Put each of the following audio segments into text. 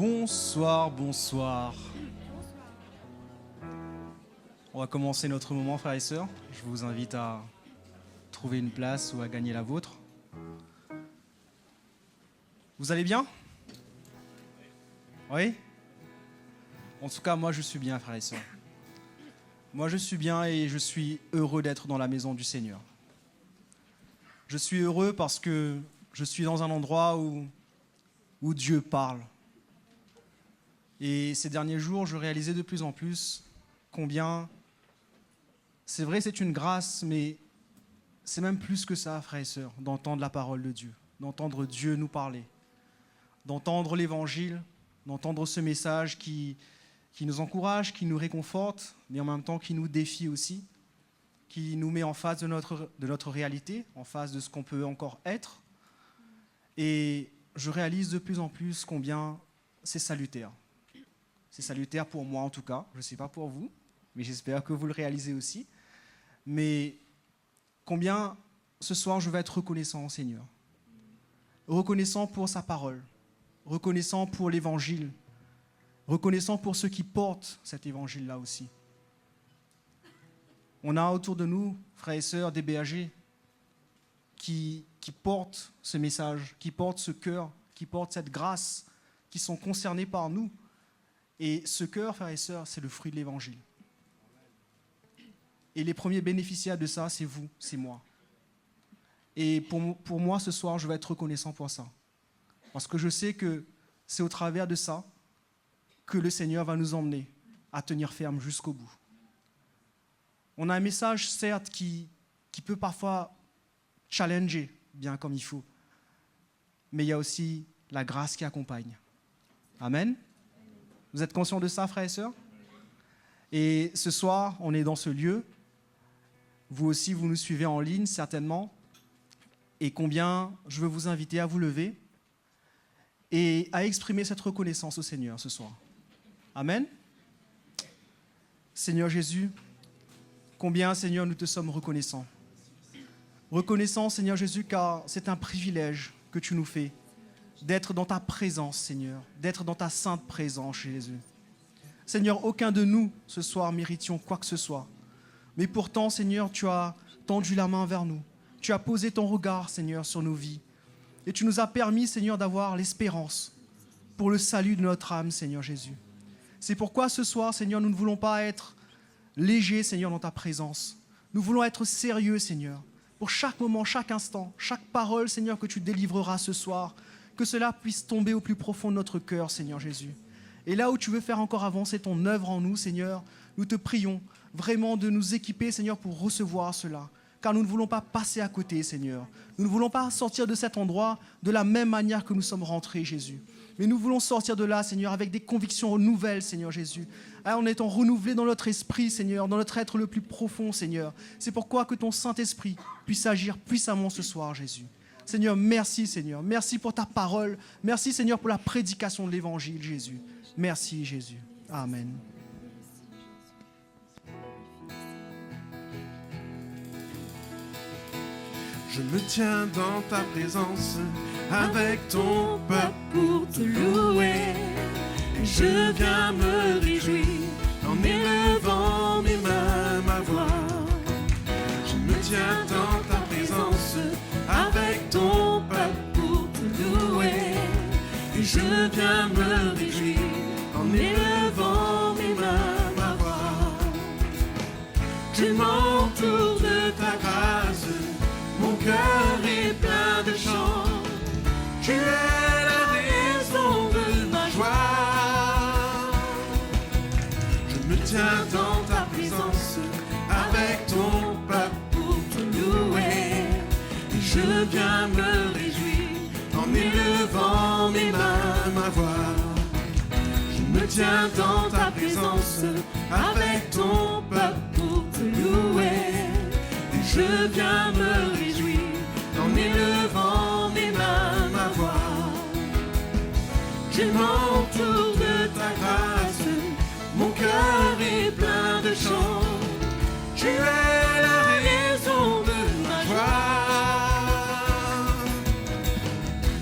Bonsoir, bonsoir. On va commencer notre moment, frères et sœurs. Je vous invite à trouver une place ou à gagner la vôtre. Vous allez bien? Oui? En tout cas, moi je suis bien, frères et sœurs. Moi je suis bien et je suis heureux d'être dans la maison du Seigneur. Je suis heureux parce que je suis dans un endroit où Dieu parle. Et ces derniers jours, je réalisais de plus en plus combien, c'est vrai, c'est une grâce, mais c'est même plus que ça, frères et sœurs, d'entendre la parole de Dieu, d'entendre Dieu nous parler, d'entendre l'Évangile, d'entendre ce message qui nous encourage, qui nous réconforte, mais en même temps qui nous défie aussi, qui nous met en face de notre réalité, en face de ce qu'on peut encore être. Et je réalise de plus en plus combien c'est salutaire. C'est salutaire pour moi en tout cas, je ne sais pas pour vous, mais j'espère que vous le réalisez aussi. Mais combien ce soir je vais être reconnaissant au Seigneur. Reconnaissant pour sa parole, reconnaissant pour l'évangile, reconnaissant pour ceux qui portent cet évangile-là aussi. On a autour de nous, frères et sœurs, des BAG qui portent ce message, qui portent ce cœur, qui portent cette grâce, qui sont concernés par nous. Et ce cœur, frères et sœurs, c'est le fruit de l'évangile. Et les premiers bénéficiaires de ça, c'est vous, c'est moi. Et pour moi, ce soir, je vais être reconnaissant pour ça. Parce que je sais que c'est au travers de ça que le Seigneur va nous emmener à tenir ferme jusqu'au bout. On a un message, certes, qui peut parfois challenger bien comme il faut. Mais il y a aussi la grâce qui accompagne. Amen. Vous êtes conscients de ça, frères et sœurs? Et ce soir, on est dans ce lieu. Vous aussi, vous nous suivez en ligne, certainement. Et combien je veux vous inviter à vous lever et à exprimer cette reconnaissance au Seigneur ce soir. Amen. Seigneur Jésus, combien, Seigneur, nous te sommes reconnaissants. Reconnaissants, Seigneur Jésus, car c'est un privilège que tu nous fais d'être dans ta présence, Seigneur, d'être dans ta sainte présence, Jésus. Seigneur, aucun de nous, ce soir, méritions quoi que ce soit. Mais pourtant, Seigneur, tu as tendu la main vers nous. Tu as posé ton regard, Seigneur, sur nos vies. Et tu nous as permis, Seigneur, d'avoir l'espérance pour le salut de notre âme, Seigneur Jésus. C'est pourquoi ce soir, Seigneur, nous ne voulons pas être légers, Seigneur, dans ta présence. Nous voulons être sérieux, Seigneur, pour chaque moment, chaque instant, chaque parole, Seigneur, que tu délivreras ce soir, que cela puisse tomber au plus profond de notre cœur, Seigneur Jésus. Et là où tu veux faire encore avancer ton œuvre en nous, Seigneur, nous te prions vraiment de nous équiper, Seigneur, pour recevoir cela. Car nous ne voulons pas passer à côté, Seigneur. Nous ne voulons pas sortir de cet endroit de la même manière que nous sommes rentrés, Jésus. Mais nous voulons sortir de là, Seigneur, avec des convictions nouvelles, Seigneur Jésus. En étant renouvelés dans notre esprit, Seigneur, dans notre être le plus profond, Seigneur. C'est pourquoi que ton Saint-Esprit puisse agir puissamment ce soir, Jésus. Seigneur, merci, Seigneur. Merci pour ta parole. Merci, Seigneur, pour la prédication de l'Évangile, Jésus. Merci, Jésus. Amen. Je me tiens dans ta présence avec ton peuple pour te louer. Et je viens me réjouir en élevant mes mains, ma voix. Je me tiens dans ta présence avec ton peuple pour te louer. Et je viens me réjouir en élevant mes mains, ma voix. Tu m'entoures de ta grâce. Mon cœur est plein de chants. Tu es la raison de ma joie. Je me tiens dans ta présence avec ton peuple pour te louer. Et je viens me réjouir en élevant mes mains, ma voix. Je me tiens dans ta présence avec ton peuple pour te louer. Et je viens me réjouir en élevant mes mains, ma voix. Tu m'entoures de ta grâce, mon cœur est plein de chants. Tu es la raison de ma joie.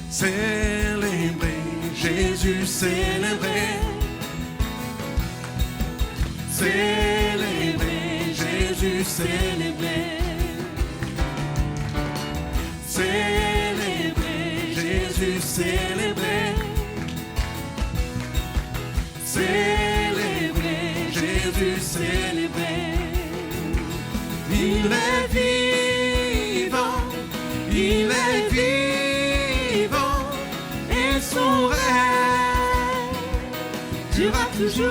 Célébrer Jésus célébré. Célébré, Jésus célébré. Célébré, Jésus célébré. Célébré, Jésus célébré. Il est vivant, il est vivant, et son règne durera toujours.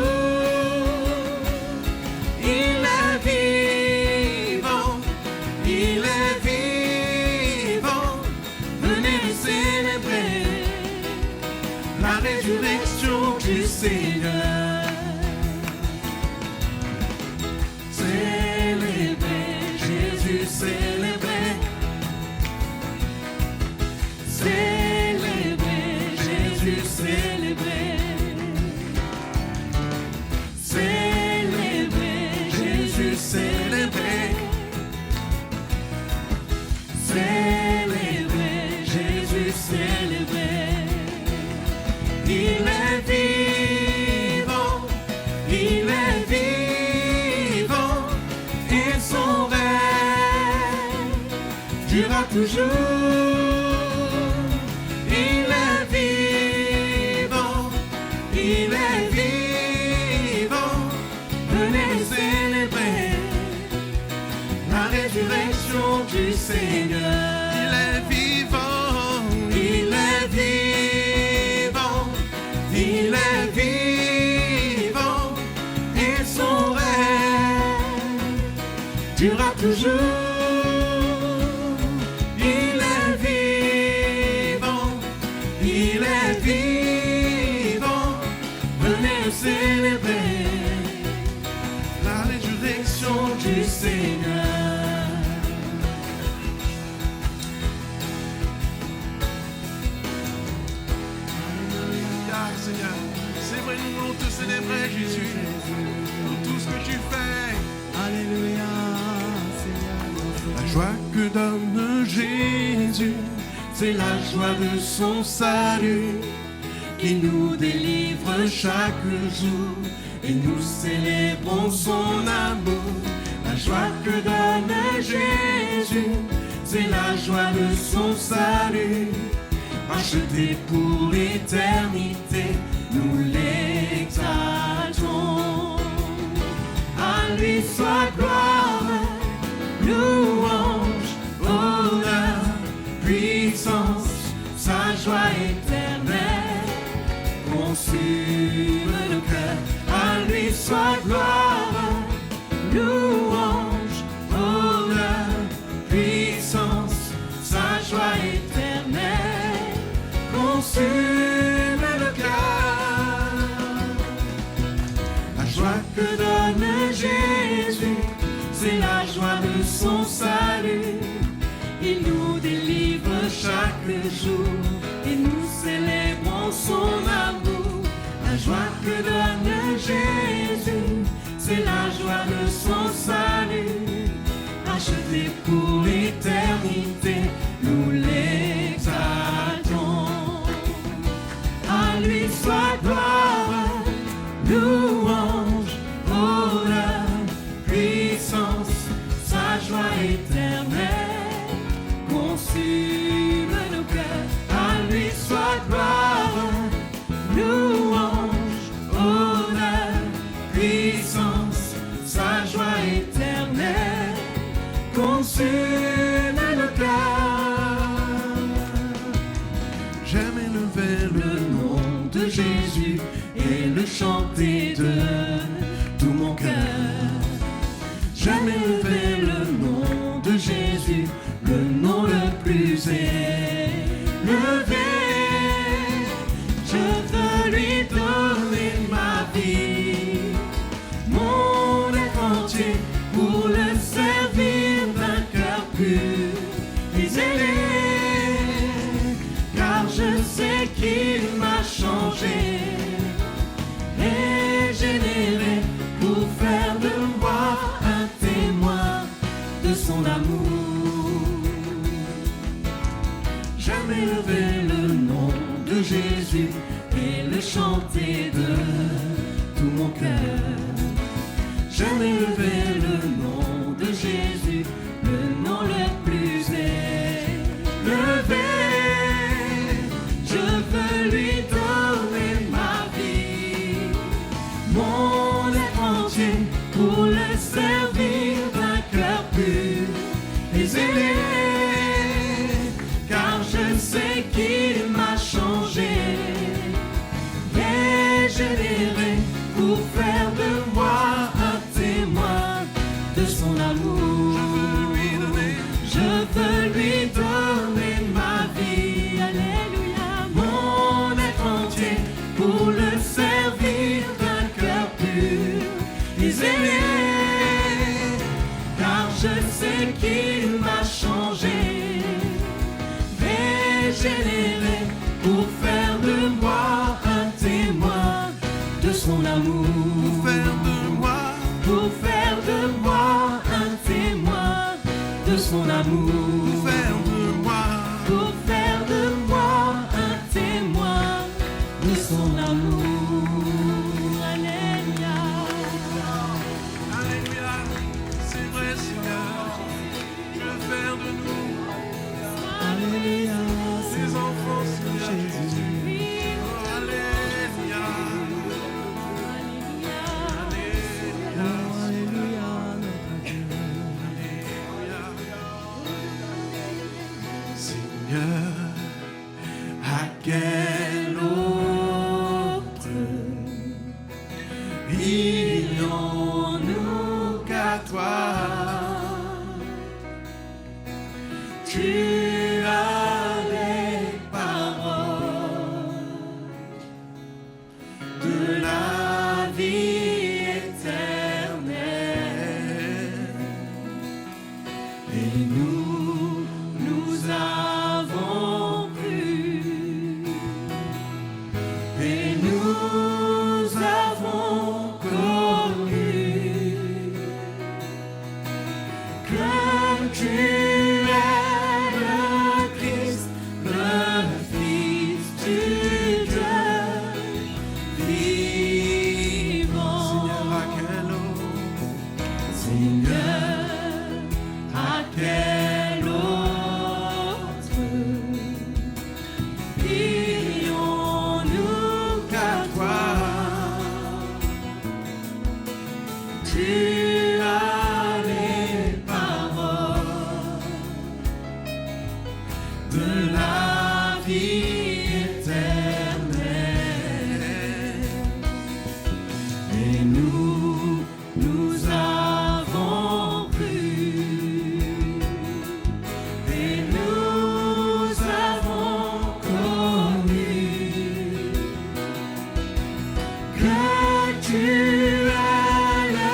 Il est vivant, il est vivant, venez le célébrer, la résurrection du Seigneur. Célébrer, célébrer, Jésus célébrer, célébrer, Jésus célébrer, célébrer, Jésus célébrer. Il est vivant, il est vivant, et son règne durera toujours. Il est vivant, il est vivant, venez célébrer la résurrection du Seigneur. Il est vivant, il est vivant, il est vivant, et son règne durera toujours. Célébrer la résurrection du Seigneur. Alléluia, Seigneur. C'est vrai, nous voulons te célébrer, Jésus, pour tout ce que tu fais. Alléluia, Seigneur. La joie que donne Jésus, c'est la joie de son salut, qui nous délivre chaque jour, et nous célébrons son amour. La joie que donne Jésus, c'est la joie de son salut, racheté pour l'éternité, nous l'exaltons. À lui soit gloire, louange, honneur, puissance, sa joie éternelle consume le cœur. À lui soit gloire, louange, honneur, puissance, sa joie éternelle consume le cœur. La joie que donne Jésus, c'est la joie de son salut. Il nous délivre chaque jour, et nous célébrons son amour. La joie que donne Jésus, c'est la joie de son salut, racheté pour l'éternité, nous l'exaltons. À lui soit gloire, louange, honneur, puissance, sa joie éternelle consume nos cœurs. À lui soit gloire, louange, honneur, puissance, sa joie éternelle consume le cœur. J'aime élever le nom de Jésus et le chanter de chanter de tout mon cœur. J'aime élever le nom de Jésus, le nom le plus élevé. Je veux lui donner ma vie, mon être entier, pour le servir d'un cœur pur et zélé. Car je sais qu'il m'a changé, régénéré, pour faire de moi un témoin de son amour. Je veux lui donner ma vie, alléluia, mon être entier, pour le servir d'un cœur pur et zélé. Car je sais qu'il m'a changé, régénéré, pour faire de moi un témoin de son amour. Pour faire de moi un témoin de son amour. Pour faire de moi un témoin de son amour. Alléluia. Alléluia, c'est vrai Seigneur, tu veux faire de nous Alléluia. des enfants Seigneur Jésus. Alléluia, Alléluia, notre Dieu. Seigneur, à quel autre irions-nous qu'à toi? Tu as les paroles de la vie éternelle, et nous avons cru, et nous avons connu que tu es le Christ, le Fils du Dieu vivant. Seigneur, à quel autre irions-nous qu'à toi? Tu as les paroles de la vie éternelle, et nous avons cru, et nous avons connu que tu es le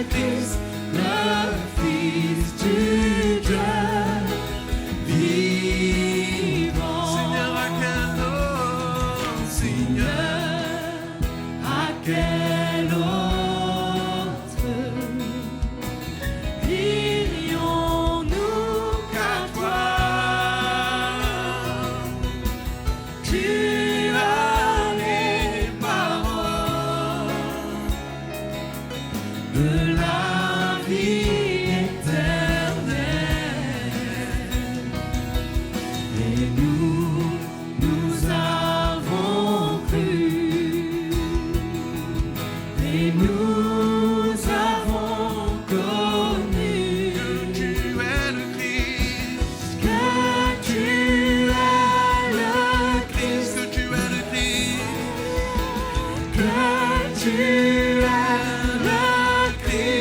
Christ, le Fils du Dieu vivant. Seigneur, à quel autre, Seigneur, à quel autre irions-nous qu'à toi? Tu as les paroles de la vie éternelle, et nous avons cru, et nous avons connu que tu es le Christ, que tu es le Christ, que tu es le Christ, que tu es le Christ,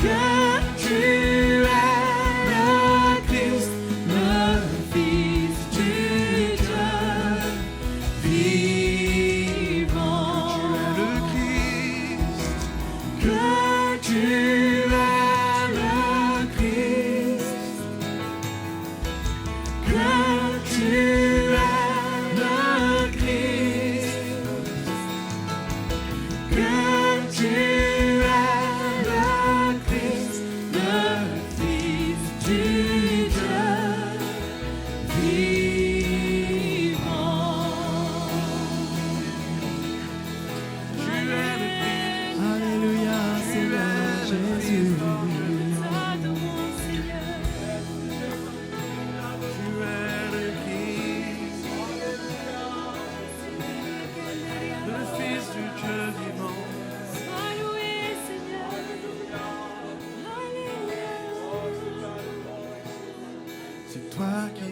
que tu es le Christ, le Fils du Dieu vivant. Que tu es le Christ, que tu es le Christ,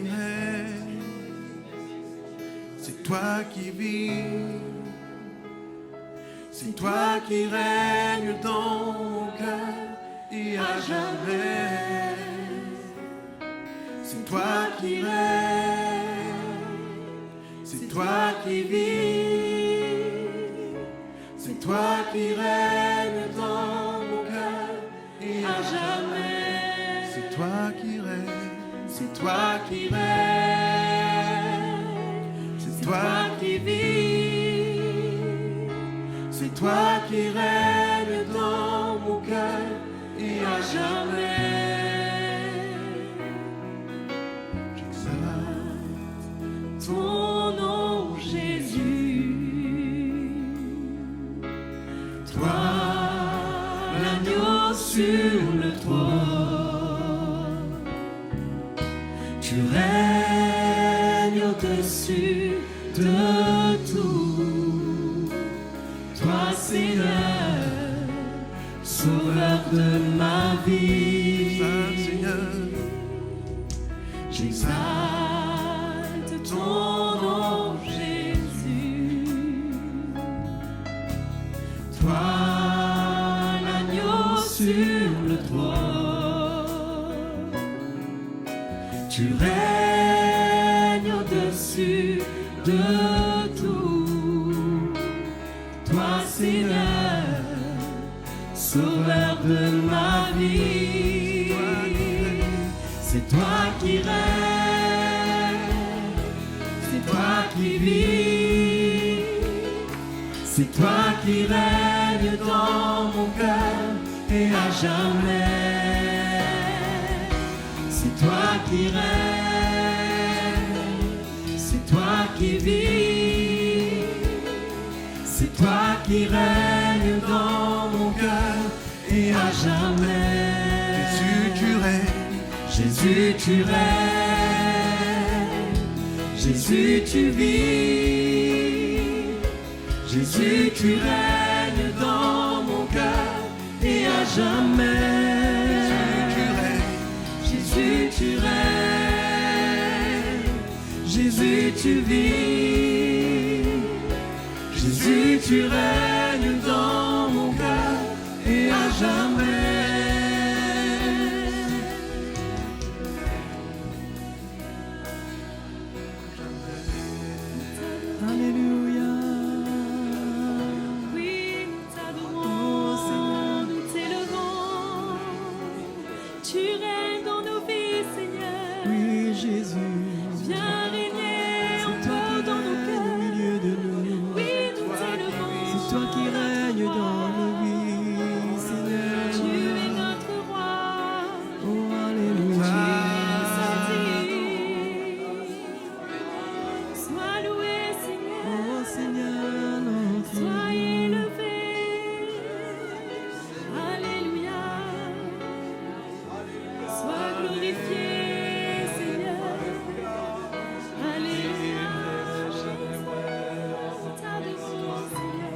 règnes, c'est toi qui vis, c'est toi qui règnes dans mon cœur et à jamais. C'est toi qui règnes, c'est toi qui vis, c'est toi qui règnes dans mon cœur et à jamais. C'est toi qui règnes, c'est toi qui règnes, c'est toi qui vis, c'est toi qui règnes dans mon cœur et à jamais. Ton nom, Jésus, toi, l'agneau sur le trône, tu règnes au-dessus de tout. Toi, Seigneur, sauveur de ma vie, Seigneur, j'exalte ton nom, Jésus. Toi, l'agneau sur le trône, tu règnes au-dessus de tout. Toi, Seigneur, sauveur de ma vie, c'est toi qui règnes, c'est toi qui vis, c'est toi qui règnes dans mon cœur et à jamais. C'est toi qui règnes, c'est toi qui vis, c'est toi qui règnes dans mon cœur et à jamais. Jésus, tu règnes, Jésus, tu règnes, Jésus, tu vis, Jésus, tu règnes dans mon cœur et à jamais. Jésus, tu règnes, Jésus, tu vis, Jésus, tu règnes dans mon cœur et à jamais. Alléluia. Oui, nous t'adorons, Seigneur, nous t'élevons. Tu règnes dans nos vies, Seigneur. Oui, Jésus. Viens régner encore dans nos cœurs. Au milieu de nous. Oui, nous t'élevons. C'est toi qui règnes dans nos vies, Seigneur. Tu es notre roi. Oh, Alléluia. Sois loué, Seigneur. Oh, Seigneur, notre sois élevé. Alléluia. Sois glorifié, Seigneur. Alléluia. Nous t'adorons, Seigneur.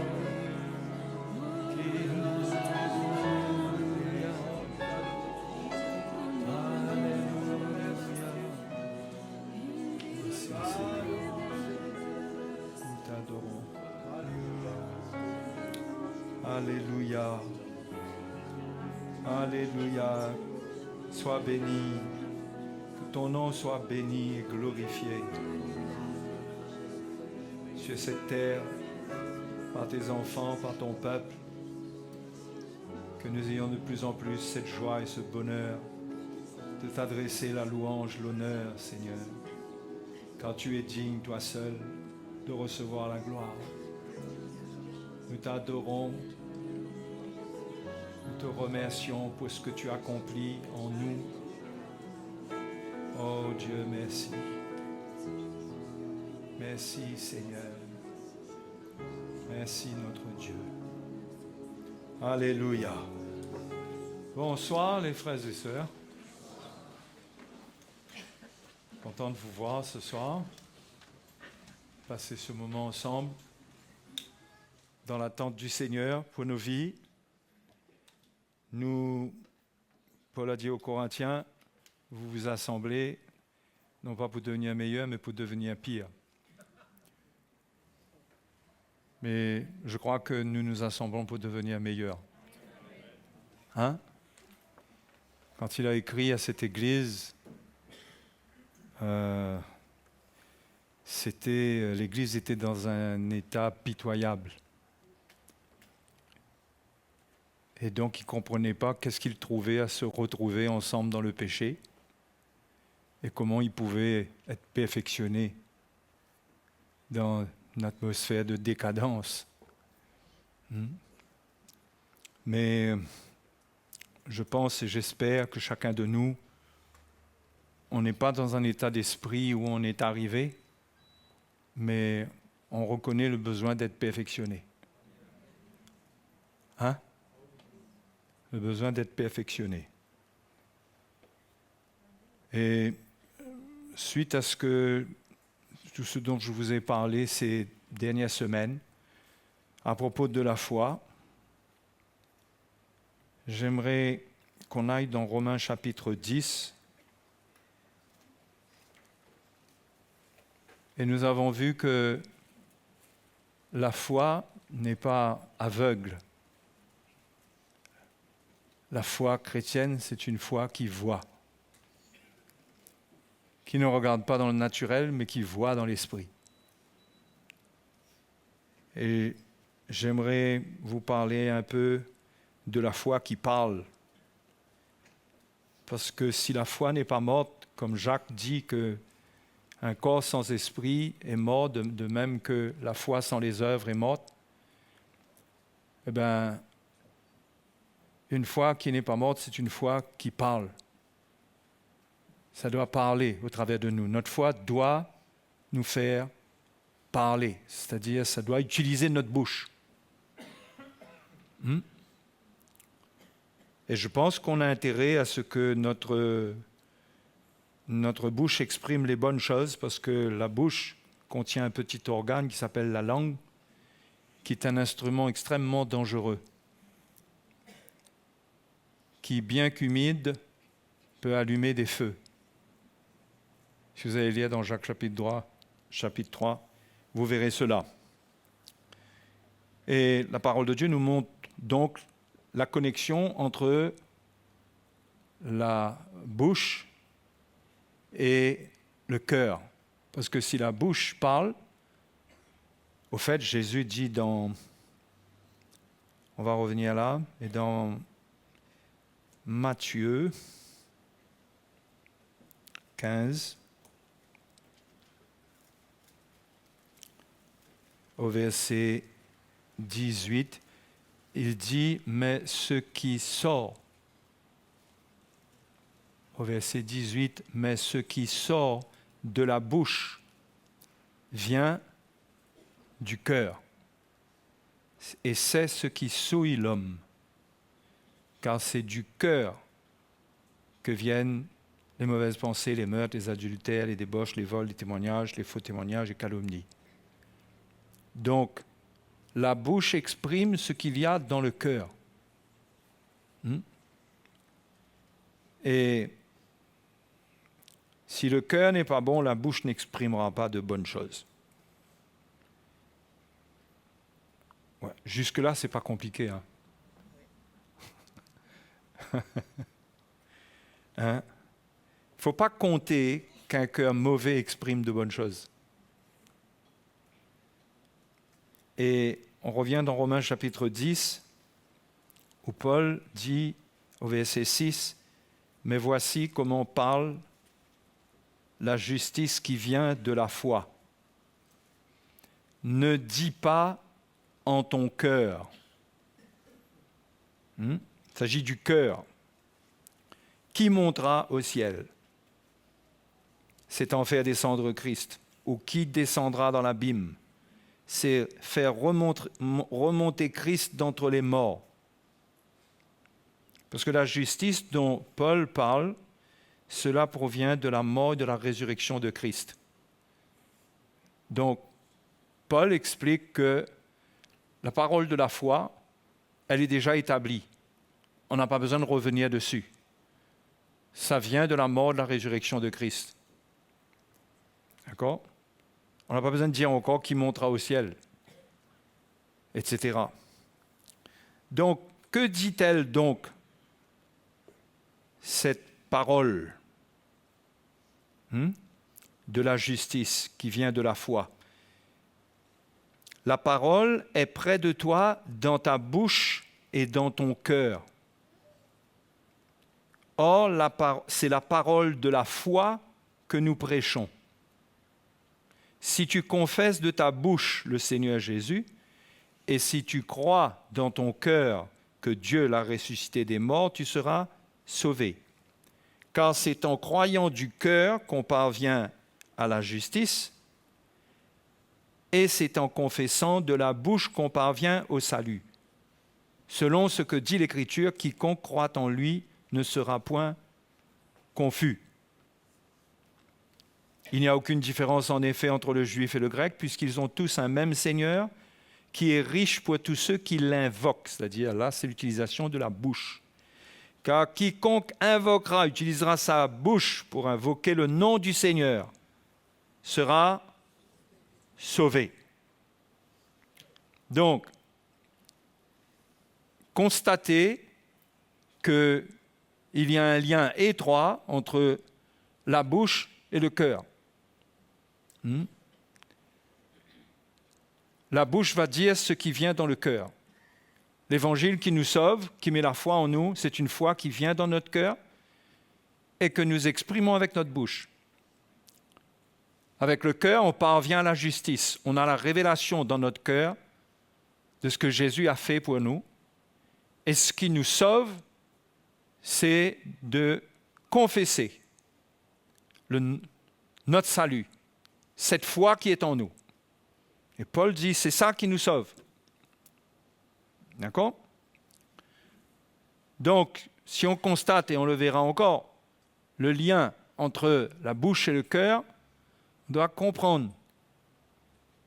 Nous t'adorons. Alléluia. Alléluia. Sois béni. Que ton nom soit béni et glorifié sur cette terre, par tes enfants, par ton peuple. Que nous ayons de plus en plus cette joie et ce bonheur de t'adresser la louange, l'honneur, Seigneur. Car tu es digne, toi seul, de recevoir la gloire. Nous t'adorons, nous te remercions pour ce que tu accomplis en nous. Oh Dieu, merci. Merci Seigneur. Merci notre Dieu. Alléluia. Bonsoir les frères et sœurs. Content de vous voir ce soir. Passer ce moment ensemble dans l'attente du Seigneur pour nos vies. Nous, Paul a dit aux Corinthiens, vous vous assemblez non pas pour devenir meilleur, mais pour devenir pire. Mais je crois que nous nous assemblons pour devenir meilleurs. Hein? Quand il a écrit à cette église, l'église était dans un état pitoyable. Et donc, il ne comprenait pas qu'est-ce qu'il trouvait à se retrouver ensemble dans le péché et comment ils pouvaient être perfectionnés dans une atmosphère de décadence. Mais je pense et j'espère que chacun de nous, on n'est pas dans un état d'esprit où on est arrivé, mais on reconnaît le besoin d'être perfectionné. Hein? Le besoin d'être perfectionné. Et suite à tout ce dont je vous ai parlé ces dernières semaines, à propos de la foi, j'aimerais qu'on aille dans Romains chapitre 10. Et nous avons vu que la foi n'est pas aveugle. La foi chrétienne, c'est une foi qui voit, qui ne regarde pas dans le naturel, mais qui voit dans l'esprit. Et j'aimerais vous parler un peu de la foi qui parle. Parce que si la foi n'est pas morte, comme Jacques dit qu'un corps sans esprit est mort, de même que la foi sans les œuvres est morte, eh bien, une foi qui n'est pas morte, c'est une foi qui parle. Ça doit parler au travers de nous. Notre foi doit nous faire parler, c'est-à-dire ça doit utiliser notre bouche. Et je pense qu'on a intérêt à ce que notre bouche exprime les bonnes choses, parce que la bouche contient un petit organe qui s'appelle la langue, qui est un instrument extrêmement dangereux, qui, bien qu'humide, peut allumer des feux. Si vous allez lire dans Jacques chapitre 3, vous verrez cela. Et la parole de Dieu nous montre donc la connexion entre la bouche et le cœur. Parce que si la bouche parle, au fait, Jésus dit on va revenir là, et dans Matthieu 15, au verset 18, il dit, mais ce qui sort, au verset 18, mais ce qui sort de la bouche vient du cœur, et c'est ce qui souille l'homme, car c'est du cœur que viennent les mauvaises pensées, les meurtres, les adultères, les débauches, les vols, les témoignages, les faux témoignages et calomnies. Donc, la bouche exprime ce qu'il y a dans le cœur. Et si le cœur n'est pas bon, la bouche n'exprimera pas de bonnes choses. Ouais, jusque-là, ce n'est pas compliqué. Il ne faut pas compter qu'un cœur mauvais exprime de bonnes choses. Et on revient dans Romains chapitre 10, où Paul dit au verset 6, « Mais voici comment parle la justice qui vient de la foi. Ne dis pas en ton cœur. » Il s'agit du cœur. « Qui montera au ciel? C'est en faire descendre Christ. Ou qui descendra dans l'abîme? C'est faire remonter Christ d'entre les morts. » Parce que la justice dont Paul parle, cela provient de la mort et de la résurrection de Christ. Donc, Paul explique que la parole de la foi, elle est déjà établie. On n'a pas besoin de revenir dessus. Ça vient de la mort et de la résurrection de Christ. D'accord? On n'a pas besoin de dire encore qui montera au ciel, etc. Donc, que dit-elle donc, cette parole de la justice qui vient de la foi? La parole est près de toi, dans ta bouche et dans ton cœur. Or, c'est la parole de la foi que nous prêchons. Si tu confesses de ta bouche le Seigneur Jésus, et si tu crois dans ton cœur que Dieu l'a ressuscité des morts, tu seras sauvé. Car c'est en croyant du cœur qu'on parvient à la justice, et c'est en confessant de la bouche qu'on parvient au salut. Selon ce que dit l'Écriture, quiconque croit en lui ne sera point confus. Il n'y a aucune différence en effet entre le juif et le grec, puisqu'ils ont tous un même Seigneur, qui est riche pour tous ceux qui l'invoquent. C'est-à-dire, là, c'est l'utilisation de la bouche. Car quiconque utilisera sa bouche pour invoquer le nom du Seigneur, sera sauvé. Donc, constatez qu'il y a un lien étroit entre la bouche et le cœur. La bouche va dire ce qui vient dans le cœur. L'évangile qui nous sauve, qui met la foi en nous, c'est une foi qui vient dans notre cœur et que nous exprimons avec notre bouche. Avec le cœur, on parvient à la justice. On a la révélation dans notre cœur de ce que Jésus a fait pour nous. Et ce qui nous sauve, c'est de confesser notre salut, cette foi qui est en nous. Et Paul dit, c'est ça qui nous sauve. D'accord? Donc, si on constate, et on le verra encore, le lien entre la bouche et le cœur, on doit comprendre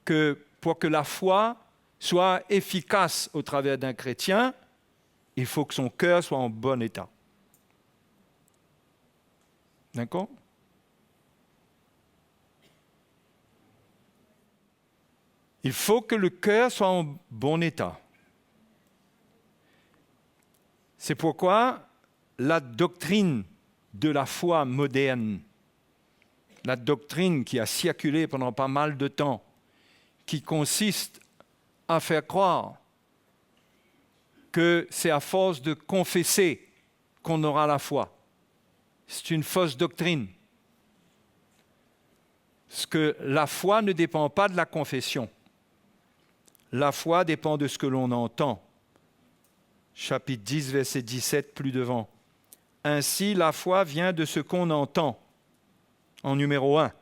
que pour que la foi soit efficace au travers d'un chrétien, il faut que son cœur soit en bon état. D'accord? Il faut que le cœur soit en bon état. C'est pourquoi la doctrine de la foi moderne, la doctrine qui a circulé pendant pas mal de temps, qui consiste à faire croire que c'est à force de confesser qu'on aura la foi. C'est une fausse doctrine. Parce que la foi ne dépend pas de la confession. La foi dépend de ce que l'on entend. Chapitre 10, verset 17, plus devant. Ainsi, la foi vient de ce qu'on entend, en numéro 1.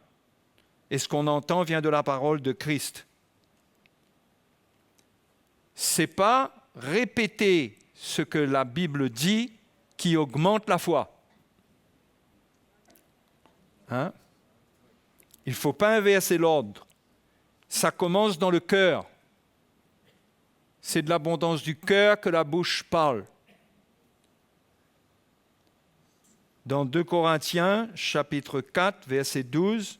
Et ce qu'on entend vient de la parole de Christ. Ce n'est pas répéter ce que la Bible dit qui augmente la foi. Il ne faut pas inverser l'ordre. Ça commence dans le cœur. C'est de l'abondance du cœur que la bouche parle. Dans 2 Corinthiens, chapitre 4, verset 12,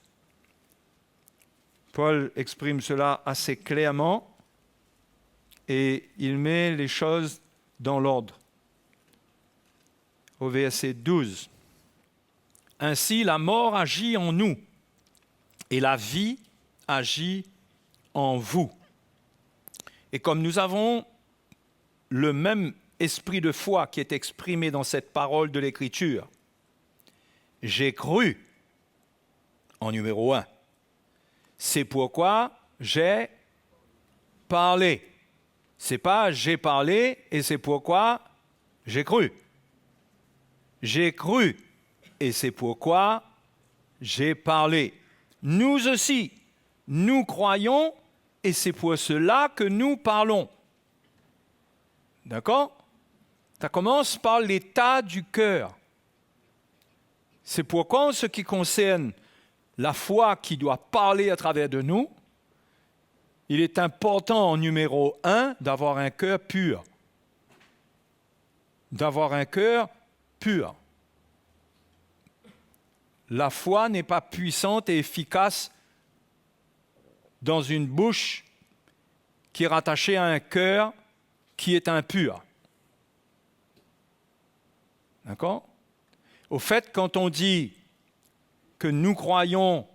Paul exprime cela assez clairement et il met les choses dans l'ordre. Au verset 12, « Ainsi la mort agit en nous et la vie agit en vous. Et comme nous avons le même esprit de foi qui est exprimé dans cette parole de l'Écriture, j'ai cru, en numéro 1. C'est pourquoi j'ai parlé. C'est pas j'ai parlé et c'est pourquoi j'ai cru. J'ai cru et c'est pourquoi j'ai parlé. Nous aussi, nous croyons et c'est pour cela que nous parlons. D'accord? Ça commence par l'état du cœur. C'est pourquoi, en ce qui concerne la foi qui doit parler à travers de nous, il est important, en numéro 1, d'avoir un cœur pur. D'avoir un cœur pur. La foi n'est pas puissante et efficace dans une bouche qui est rattachée à un cœur qui est impur. D'accord? Au fait, quand on dit que nous croyons,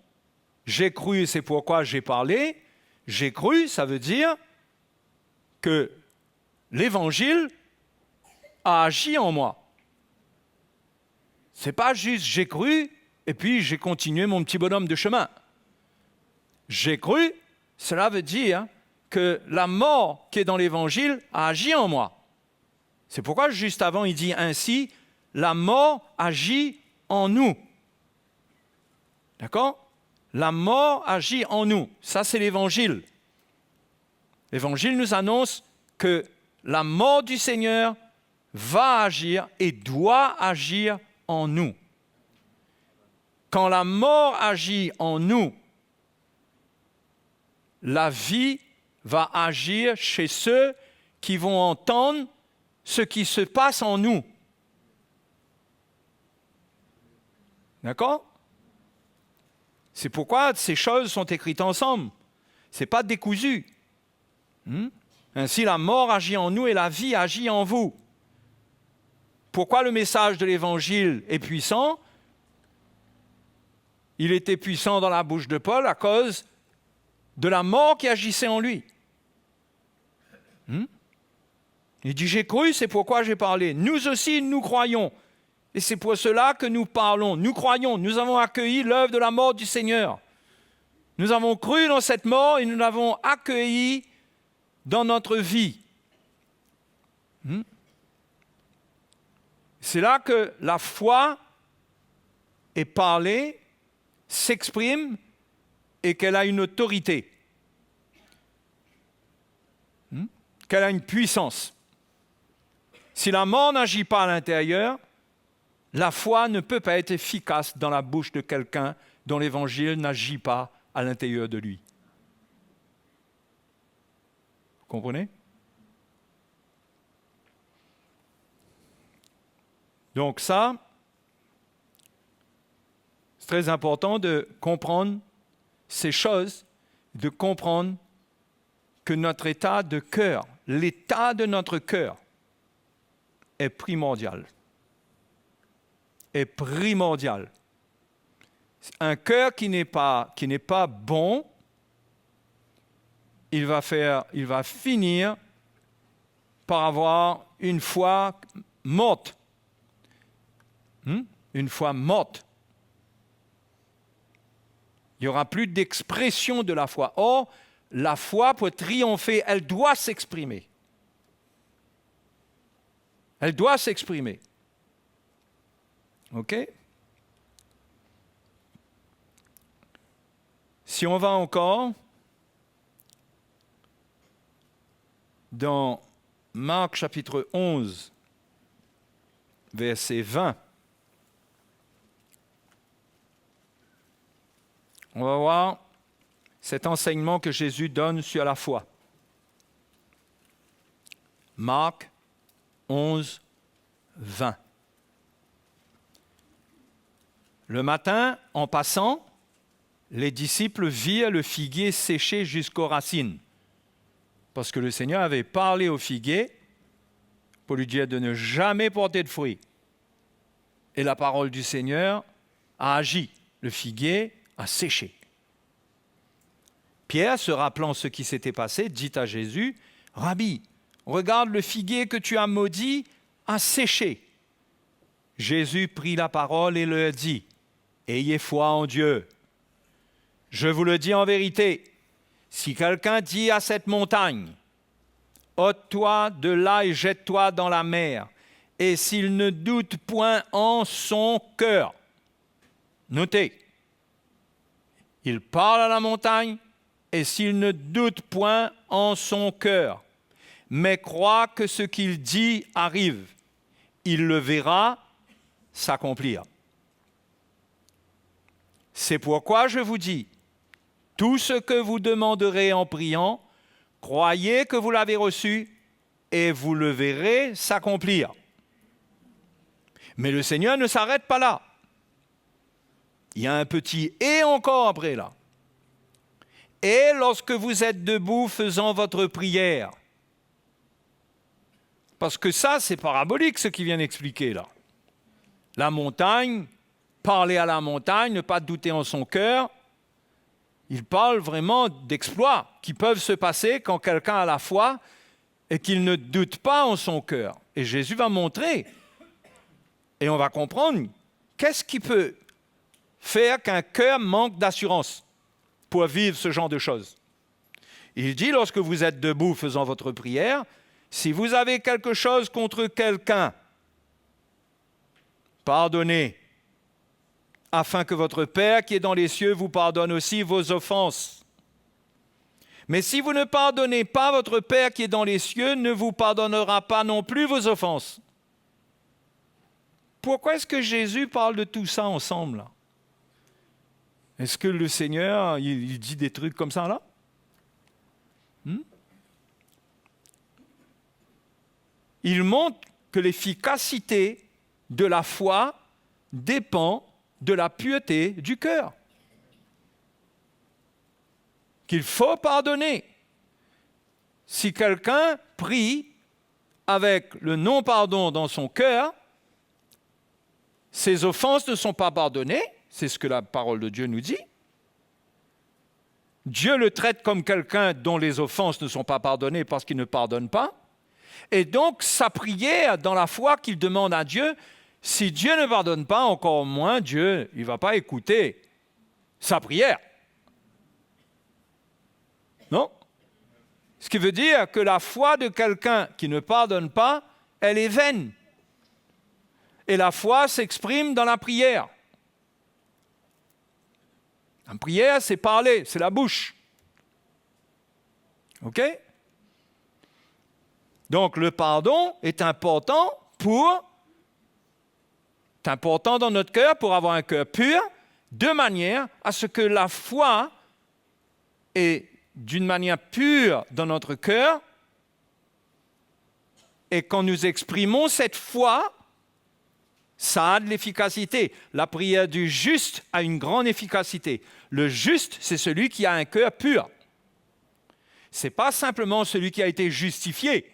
j'ai cru, c'est pourquoi j'ai parlé, j'ai cru, ça veut dire que l'Évangile a agi en moi. Ce n'est pas juste j'ai cru et puis j'ai continué mon petit bonhomme de chemin. J'ai cru, cela veut dire que la mort qui est dans l'Évangile a agi en moi. C'est pourquoi juste avant il dit ainsi, la mort agit en nous. D'accord? La mort agit en nous. Ça, c'est l'Évangile. L'Évangile nous annonce que la mort du Seigneur va agir et doit agir en nous. Quand la mort agit en nous, la vie va agir chez ceux qui vont entendre ce qui se passe en nous. D'accord? C'est pourquoi ces choses sont écrites ensemble. Ce n'est pas décousu. Ainsi, la mort agit en nous et la vie agit en vous. Pourquoi le message de l'Évangile est puissant? Il était puissant dans la bouche de Paul à cause de la mort qui agissait en lui. Il dit, j'ai cru, c'est pourquoi j'ai parlé. Nous aussi, nous croyons. Et c'est pour cela que nous parlons. Nous croyons, nous avons accueilli l'œuvre de la mort du Seigneur. Nous avons cru dans cette mort et nous l'avons accueillie dans notre vie. C'est là que la foi est parlée, s'exprime et qu'elle a une autorité, qu'elle a une puissance. Si la mort n'agit pas à l'intérieur, la foi ne peut pas être efficace dans la bouche de quelqu'un dont l'Évangile n'agit pas à l'intérieur de lui. Vous comprenez? Donc ça, c'est très important de comprendre ces choses, de comprendre que notre état de cœur, l'état de notre cœur est primordial. Est primordial. Un cœur qui n'est pas bon, il va finir par avoir une foi morte. Une foi morte. Il n'y aura plus d'expression de la foi. Or, la foi, pour triompher, elle doit s'exprimer. Elle doit s'exprimer. OK? Si on va encore dans Marc chapitre 11, verset 20, on va voir cet enseignement que Jésus donne sur la foi. Marc 11, 20. Le matin, en passant, les disciples virent le figuier séché jusqu'aux racines, parce que le Seigneur avait parlé au figuier pour lui dire de ne jamais porter de fruits. Et la parole du Seigneur a agi. Le figuier a séché. Pierre, se rappelant ce qui s'était passé, dit à Jésus, « Rabbi, regarde le figuier que tu as maudit a séché. » Jésus prit la parole et leur dit, « Ayez foi en Dieu. Je vous le dis en vérité, si quelqu'un dit à cette montagne, « ôte-toi de là et jette-toi dans la mer », et s'il ne doute point en son cœur. Notez, il parle à la montagne, et s'il ne doute point en son cœur, mais croit que ce qu'il dit arrive, il le verra s'accomplir. C'est pourquoi je vous dis, tout ce que vous demanderez en priant, croyez que vous l'avez reçu et vous le verrez s'accomplir. Mais le Seigneur ne s'arrête pas là. Il y a un petit « et encore » après là. et lorsque vous êtes debout faisant votre prière. Parce que ça, c'est parabolique ce qu'il vient d'expliquer là. La montagne, parler à la montagne, ne pas douter en son cœur. Il parle vraiment d'exploits qui peuvent se passer quand quelqu'un a la foi et qu'il ne doute pas en son cœur. Et Jésus va montrer, et on va comprendre, qu'est-ce qui peut faire qu'un cœur manque d'assurance pour vivre ce genre de choses. Il dit, lorsque vous êtes debout faisant votre prière, si vous avez quelque chose contre quelqu'un, pardonnez, afin que votre Père qui est dans les cieux vous pardonne aussi vos offenses. Mais si vous ne pardonnez pas, votre Père qui est dans les cieux ne vous pardonnera pas non plus vos offenses. Pourquoi est-ce que Jésus parle de tout ça ensemble là? Est-ce que le Seigneur, il dit des trucs comme ça là? Il montre que l'efficacité de la foi dépend de la pureté du cœur. Qu'il faut pardonner. Si quelqu'un prie avec le non-pardon dans son cœur, ses offenses ne sont pas pardonnées, c'est ce que la parole de Dieu nous dit. Dieu le traite comme quelqu'un dont les offenses ne sont pas pardonnées parce qu'il ne pardonne pas. Et donc, sa prière dans la foi qu'il demande à Dieu, si Dieu ne pardonne pas, encore moins Dieu, il ne va pas écouter sa prière. Non? Ce qui veut dire que la foi de quelqu'un qui ne pardonne pas, elle est vaine. Et la foi s'exprime dans la prière. La prière, c'est parler, c'est la bouche. OK? Donc, le pardon est important dans notre cœur pour avoir un cœur pur, de manière à ce que la foi est d'une manière pure dans notre cœur, et quand nous exprimons cette foi, ça a de l'efficacité. La prière du juste a une grande efficacité. Le juste, c'est celui qui a un cœur pur. Ce n'est pas simplement celui qui a été justifié.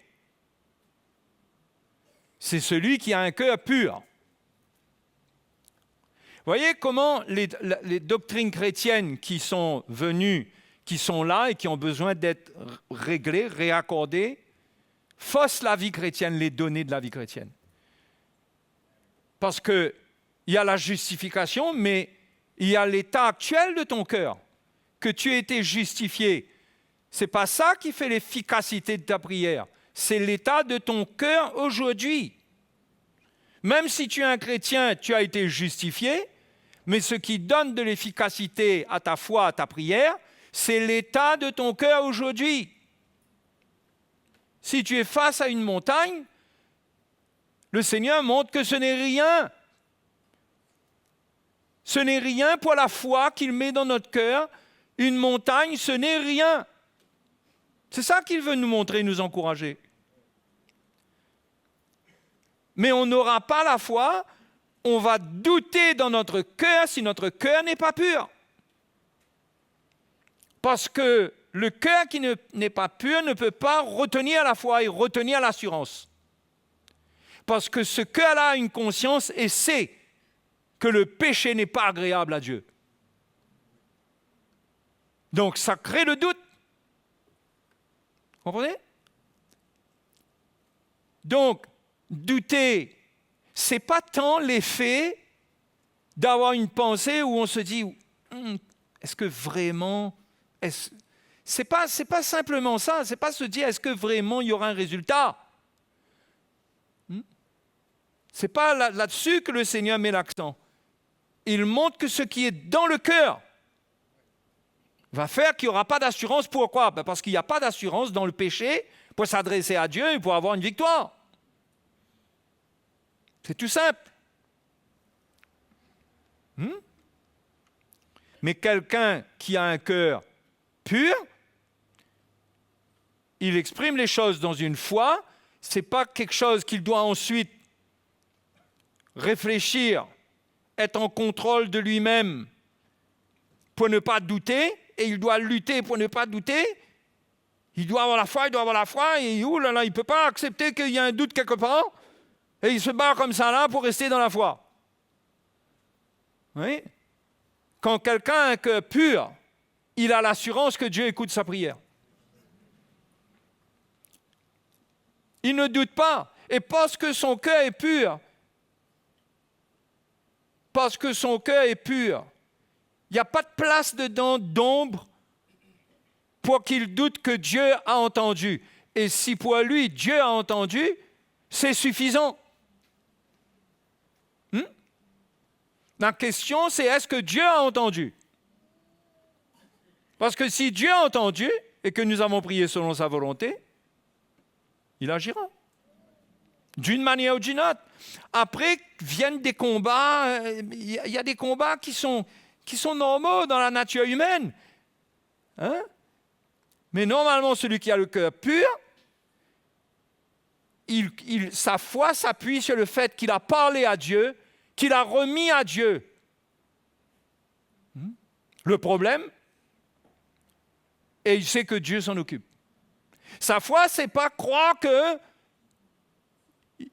C'est celui qui a un cœur pur. Voyez comment les doctrines chrétiennes qui sont venues, qui sont là et qui ont besoin d'être réglées, réaccordées, faussent la vie chrétienne, les données de la vie chrétienne. Parce qu'il y a la justification, mais il y a l'état actuel de ton cœur, que tu as été justifié. Ce n'est pas ça qui fait l'efficacité de ta prière. C'est l'état de ton cœur aujourd'hui. Même si tu es un chrétien, tu as été justifié, mais ce qui donne de l'efficacité à ta foi, à ta prière, c'est l'état de ton cœur aujourd'hui. Si tu es face à une montagne, le Seigneur montre que ce n'est rien. Ce n'est rien pour la foi qu'il met dans notre cœur. Une montagne, ce n'est rien. C'est ça qu'il veut nous montrer, nous encourager. Mais on n'aura pas la foi, on va douter dans notre cœur si notre cœur n'est pas pur. Parce que le cœur qui n'est pas pur ne peut pas retenir la foi et retenir l'assurance. Parce que ce cœur-là a une conscience et sait que le péché n'est pas agréable à Dieu. Donc ça crée le doute. Vous comprenez? Donc, douter, ce n'est pas tant l'effet d'avoir une pensée où on se dit est-ce que vraiment... C'est pas simplement ça, c'est pas se dire est-ce que vraiment il y aura un résultat. C'est pas là-dessus que le Seigneur met l'accent. Il montre que ce qui est dans le cœur va faire qu'il n'y aura pas d'assurance. Pourquoi? Parce qu'il n'y a pas d'assurance dans le péché pour s'adresser à Dieu et pour avoir une victoire. C'est tout simple. Mais quelqu'un qui a un cœur pur, il exprime les choses dans une foi, ce n'est pas quelque chose qu'il doit ensuite réfléchir, être en contrôle de lui-même pour ne pas douter et il doit lutter pour ne pas douter. Il doit avoir la foi, et il ne peut pas accepter qu'il y ait un doute quelque part, et il se bat comme ça là pour rester dans la foi. Oui? Quand quelqu'un a un cœur pur, il a l'assurance que Dieu écoute sa prière. Il ne doute pas. Et parce que son cœur est pur, il n'y a pas de place dedans d'ombre pour qu'il doute que Dieu a entendu. Et si pour lui, Dieu a entendu, c'est suffisant. La question, c'est est-ce que Dieu a entendu? Parce que si Dieu a entendu et que nous avons prié selon sa volonté, il agira. D'une manière ou d'une autre. Après viennent des combats, il y a des combats qui sont normaux dans la nature humaine. Hein? Mais normalement, celui qui a le cœur pur, sa foi s'appuie sur le fait qu'il a parlé à Dieu, qu'il a remis à Dieu. Le problème, et il sait que Dieu s'en occupe. Sa foi, ce n'est pas croire qu'il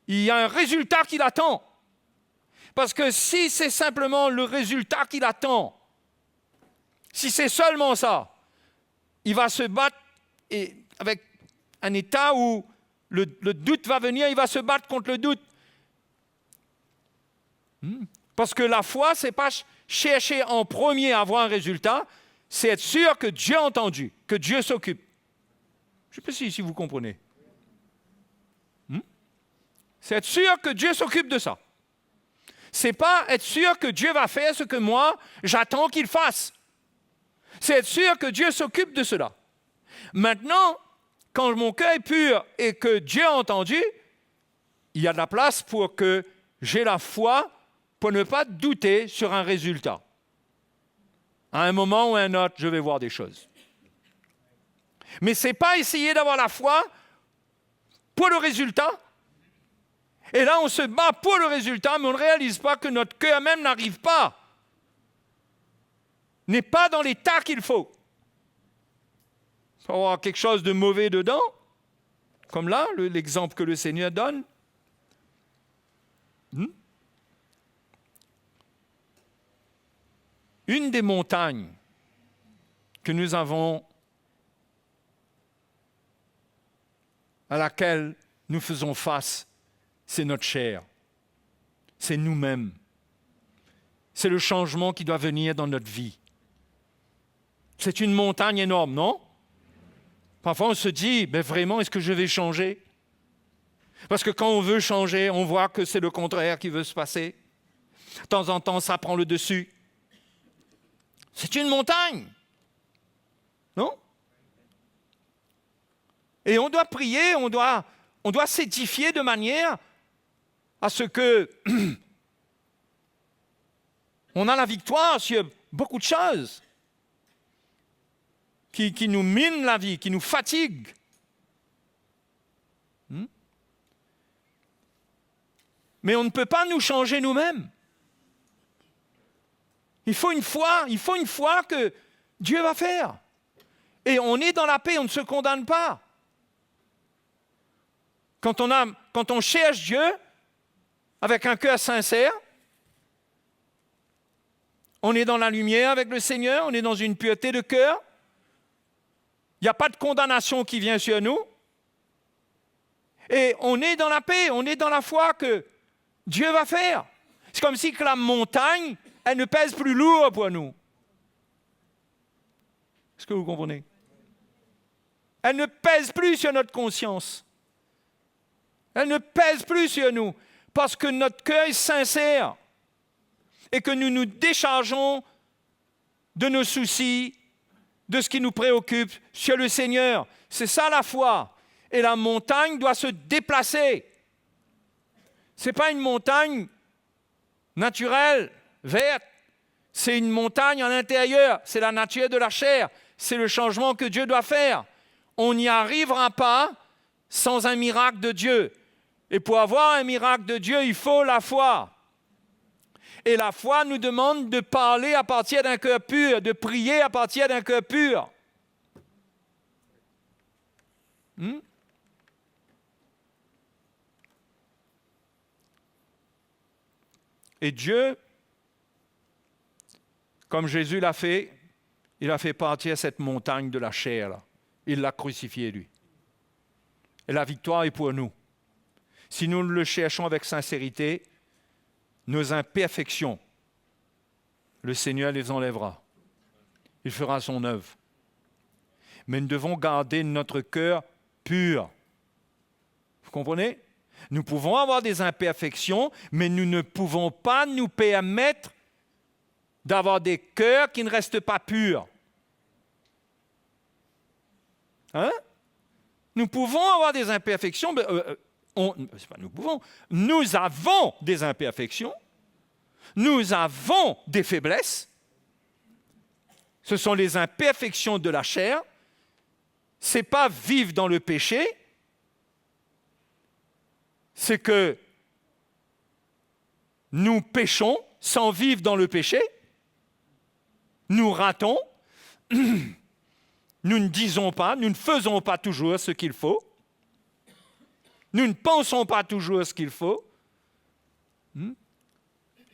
y a un résultat qu'il attend. Parce que si c'est simplement le résultat qu'il attend, si c'est seulement ça, il va se battre avec un état où le doute va venir, il va se battre contre le doute. Parce que la foi, ce n'est pas chercher en premier à avoir un résultat, c'est être sûr que Dieu a entendu, que Dieu s'occupe. Je ne sais pas si vous comprenez. C'est être sûr que Dieu s'occupe de ça. Ce n'est pas être sûr que Dieu va faire ce que moi, j'attends qu'il fasse. C'est être sûr que Dieu s'occupe de cela. Maintenant, quand mon cœur est pur et que Dieu a entendu, il y a de la place pour que j'ai la foi pour ne pas douter sur un résultat. À un moment ou à un autre, je vais voir des choses. Mais ce n'est pas essayer d'avoir la foi pour le résultat. Et là, on se bat pour le résultat, mais on ne réalise pas que notre cœur même n'arrive pas. N'est pas dans l'état qu'il faut. Il faut avoir quelque chose de mauvais dedans, comme là, l'exemple que le Seigneur donne. Une des montagnes que nous avons, à laquelle nous faisons face, c'est notre chair. C'est nous-mêmes. C'est le changement qui doit venir dans notre vie. C'est une montagne énorme, non? Parfois, on se dit, mais vraiment, est-ce que je vais changer? Parce que quand on veut changer, on voit que c'est le contraire qui veut se passer. De temps en temps, ça prend le dessus. C'est une montagne, non? Et on doit prier, on doit s'édifier de manière à ce que on a la victoire sur beaucoup de choses qui nous minent la vie, qui nous fatiguent. Mais on ne peut pas nous changer nous-mêmes. Il faut une foi que Dieu va faire. Et on est dans la paix, on ne se condamne pas. Quand on cherche Dieu avec un cœur sincère, on est dans la lumière avec le Seigneur, on est dans une pureté de cœur. Il n'y a pas de condamnation qui vient sur nous. Et on est dans la paix, on est dans la foi que Dieu va faire. C'est comme si que la montagne, elle ne pèse plus lourd pour nous. Est-ce que vous comprenez? Elle ne pèse plus sur notre conscience. Elle ne pèse plus sur nous parce que notre cœur est sincère et que nous nous déchargeons de nos soucis, de ce qui nous préoccupe sur le Seigneur. C'est ça la foi. Et la montagne doit se déplacer. Ce n'est pas une montagne naturelle, verte. C'est une montagne à l'intérieur. C'est la nature de la chair. C'est le changement que Dieu doit faire. On n'y arrivera pas sans un miracle de Dieu. Et pour avoir un miracle de Dieu, il faut la foi. Et la foi nous demande de parler à partir d'un cœur pur, de prier à partir d'un cœur pur. Et Dieu, comme Jésus l'a fait, il a fait partir cette montagne de la chair, là. Il l'a crucifié, lui. Et la victoire est pour nous. Si nous le cherchons avec sincérité, nos imperfections, le Seigneur les enlèvera. Il fera son œuvre. Mais nous devons garder notre cœur pur. Vous comprenez? Nous pouvons avoir des imperfections, mais nous ne pouvons pas nous permettre d'avoir des cœurs qui ne restent pas purs. Hein? Nous pouvons avoir des imperfections, nous avons des imperfections, nous avons des faiblesses. Ce sont les imperfections de la chair. Ce n'est pas vivre dans le péché, c'est que nous péchons sans vivre dans le péché, nous ratons, nous ne disons pas, nous ne faisons pas toujours ce qu'il faut, nous ne pensons pas toujours ce qu'il faut,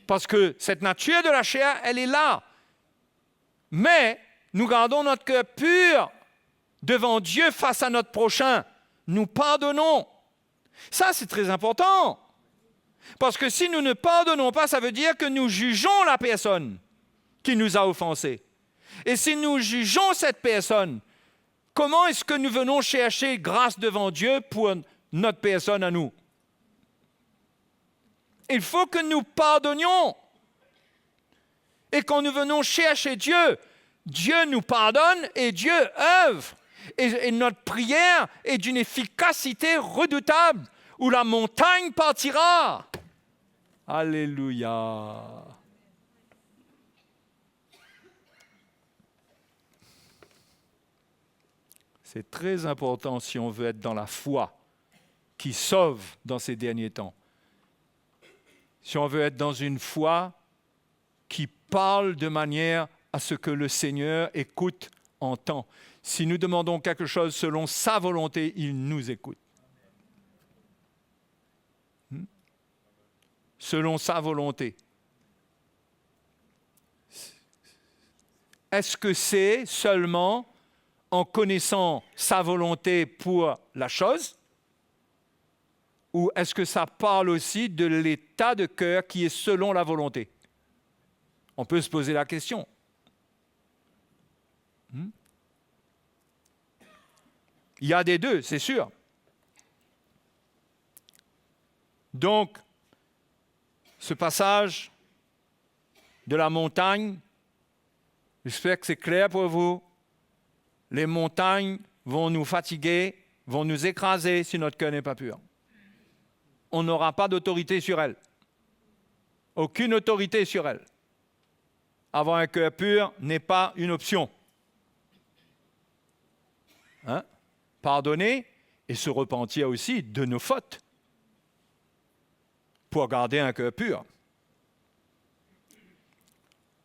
parce que cette nature de la chair, elle est là. Mais nous gardons notre cœur pur devant Dieu face à notre prochain. Nous pardonnons. Ça, c'est très important. Parce que si nous ne pardonnons pas, ça veut dire que nous jugeons la personne qui nous a offensés. Et si nous jugeons cette personne, comment est-ce que nous venons chercher grâce devant Dieu pour notre personne à nous? Il faut que nous pardonnions. Et quand nous venons chercher Dieu, Dieu nous pardonne et Dieu œuvre. Et notre prière est d'une efficacité redoutable, où la montagne partira. Alléluia. C'est très important si on veut être dans la foi qui sauve dans ces derniers temps. Si on veut être dans une foi qui parle de manière à ce que le Seigneur écoute, entend. Si nous demandons quelque chose selon sa volonté, il nous écoute. Selon sa volonté. Est-ce que c'est seulement en connaissant sa volonté pour la chose? Ou est-ce que ça parle aussi de l'état de cœur qui est selon la volonté? On peut se poser la question. Il y a des deux, c'est sûr. Donc, ce passage de la montagne, j'espère que c'est clair pour vous. Les montagnes vont nous fatiguer, vont nous écraser si notre cœur n'est pas pur. On n'aura pas d'autorité sur elles. Aucune autorité sur elles. Avoir un cœur pur n'est pas une option. Hein? Pardonner et se repentir aussi de nos fautes pour garder un cœur pur.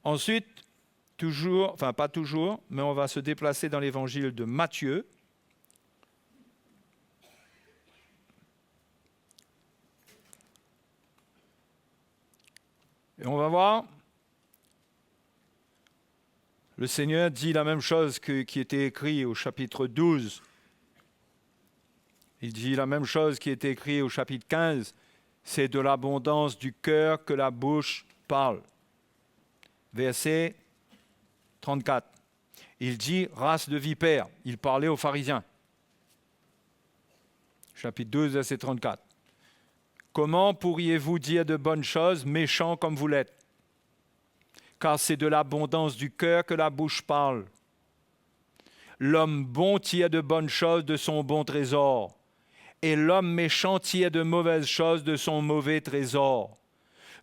Ensuite, toujours, enfin pas toujours, mais on va se déplacer dans l'évangile de Matthieu. Et on va voir, le Seigneur dit la même chose qui était écrit au chapitre 12. Il dit la même chose qui est écrit au chapitre 15. C'est de l'abondance du cœur que la bouche parle. Verset 34. Il dit « race de vipères ». Il parlait aux pharisiens. Chapitre 12, verset 34. « Comment pourriez-vous dire de bonnes choses, méchants comme vous l'êtes? Car c'est de l'abondance du cœur que la bouche parle. L'homme bon tire de bonnes choses de son bon trésor, et l'homme méchant tire de mauvaises choses de son mauvais trésor.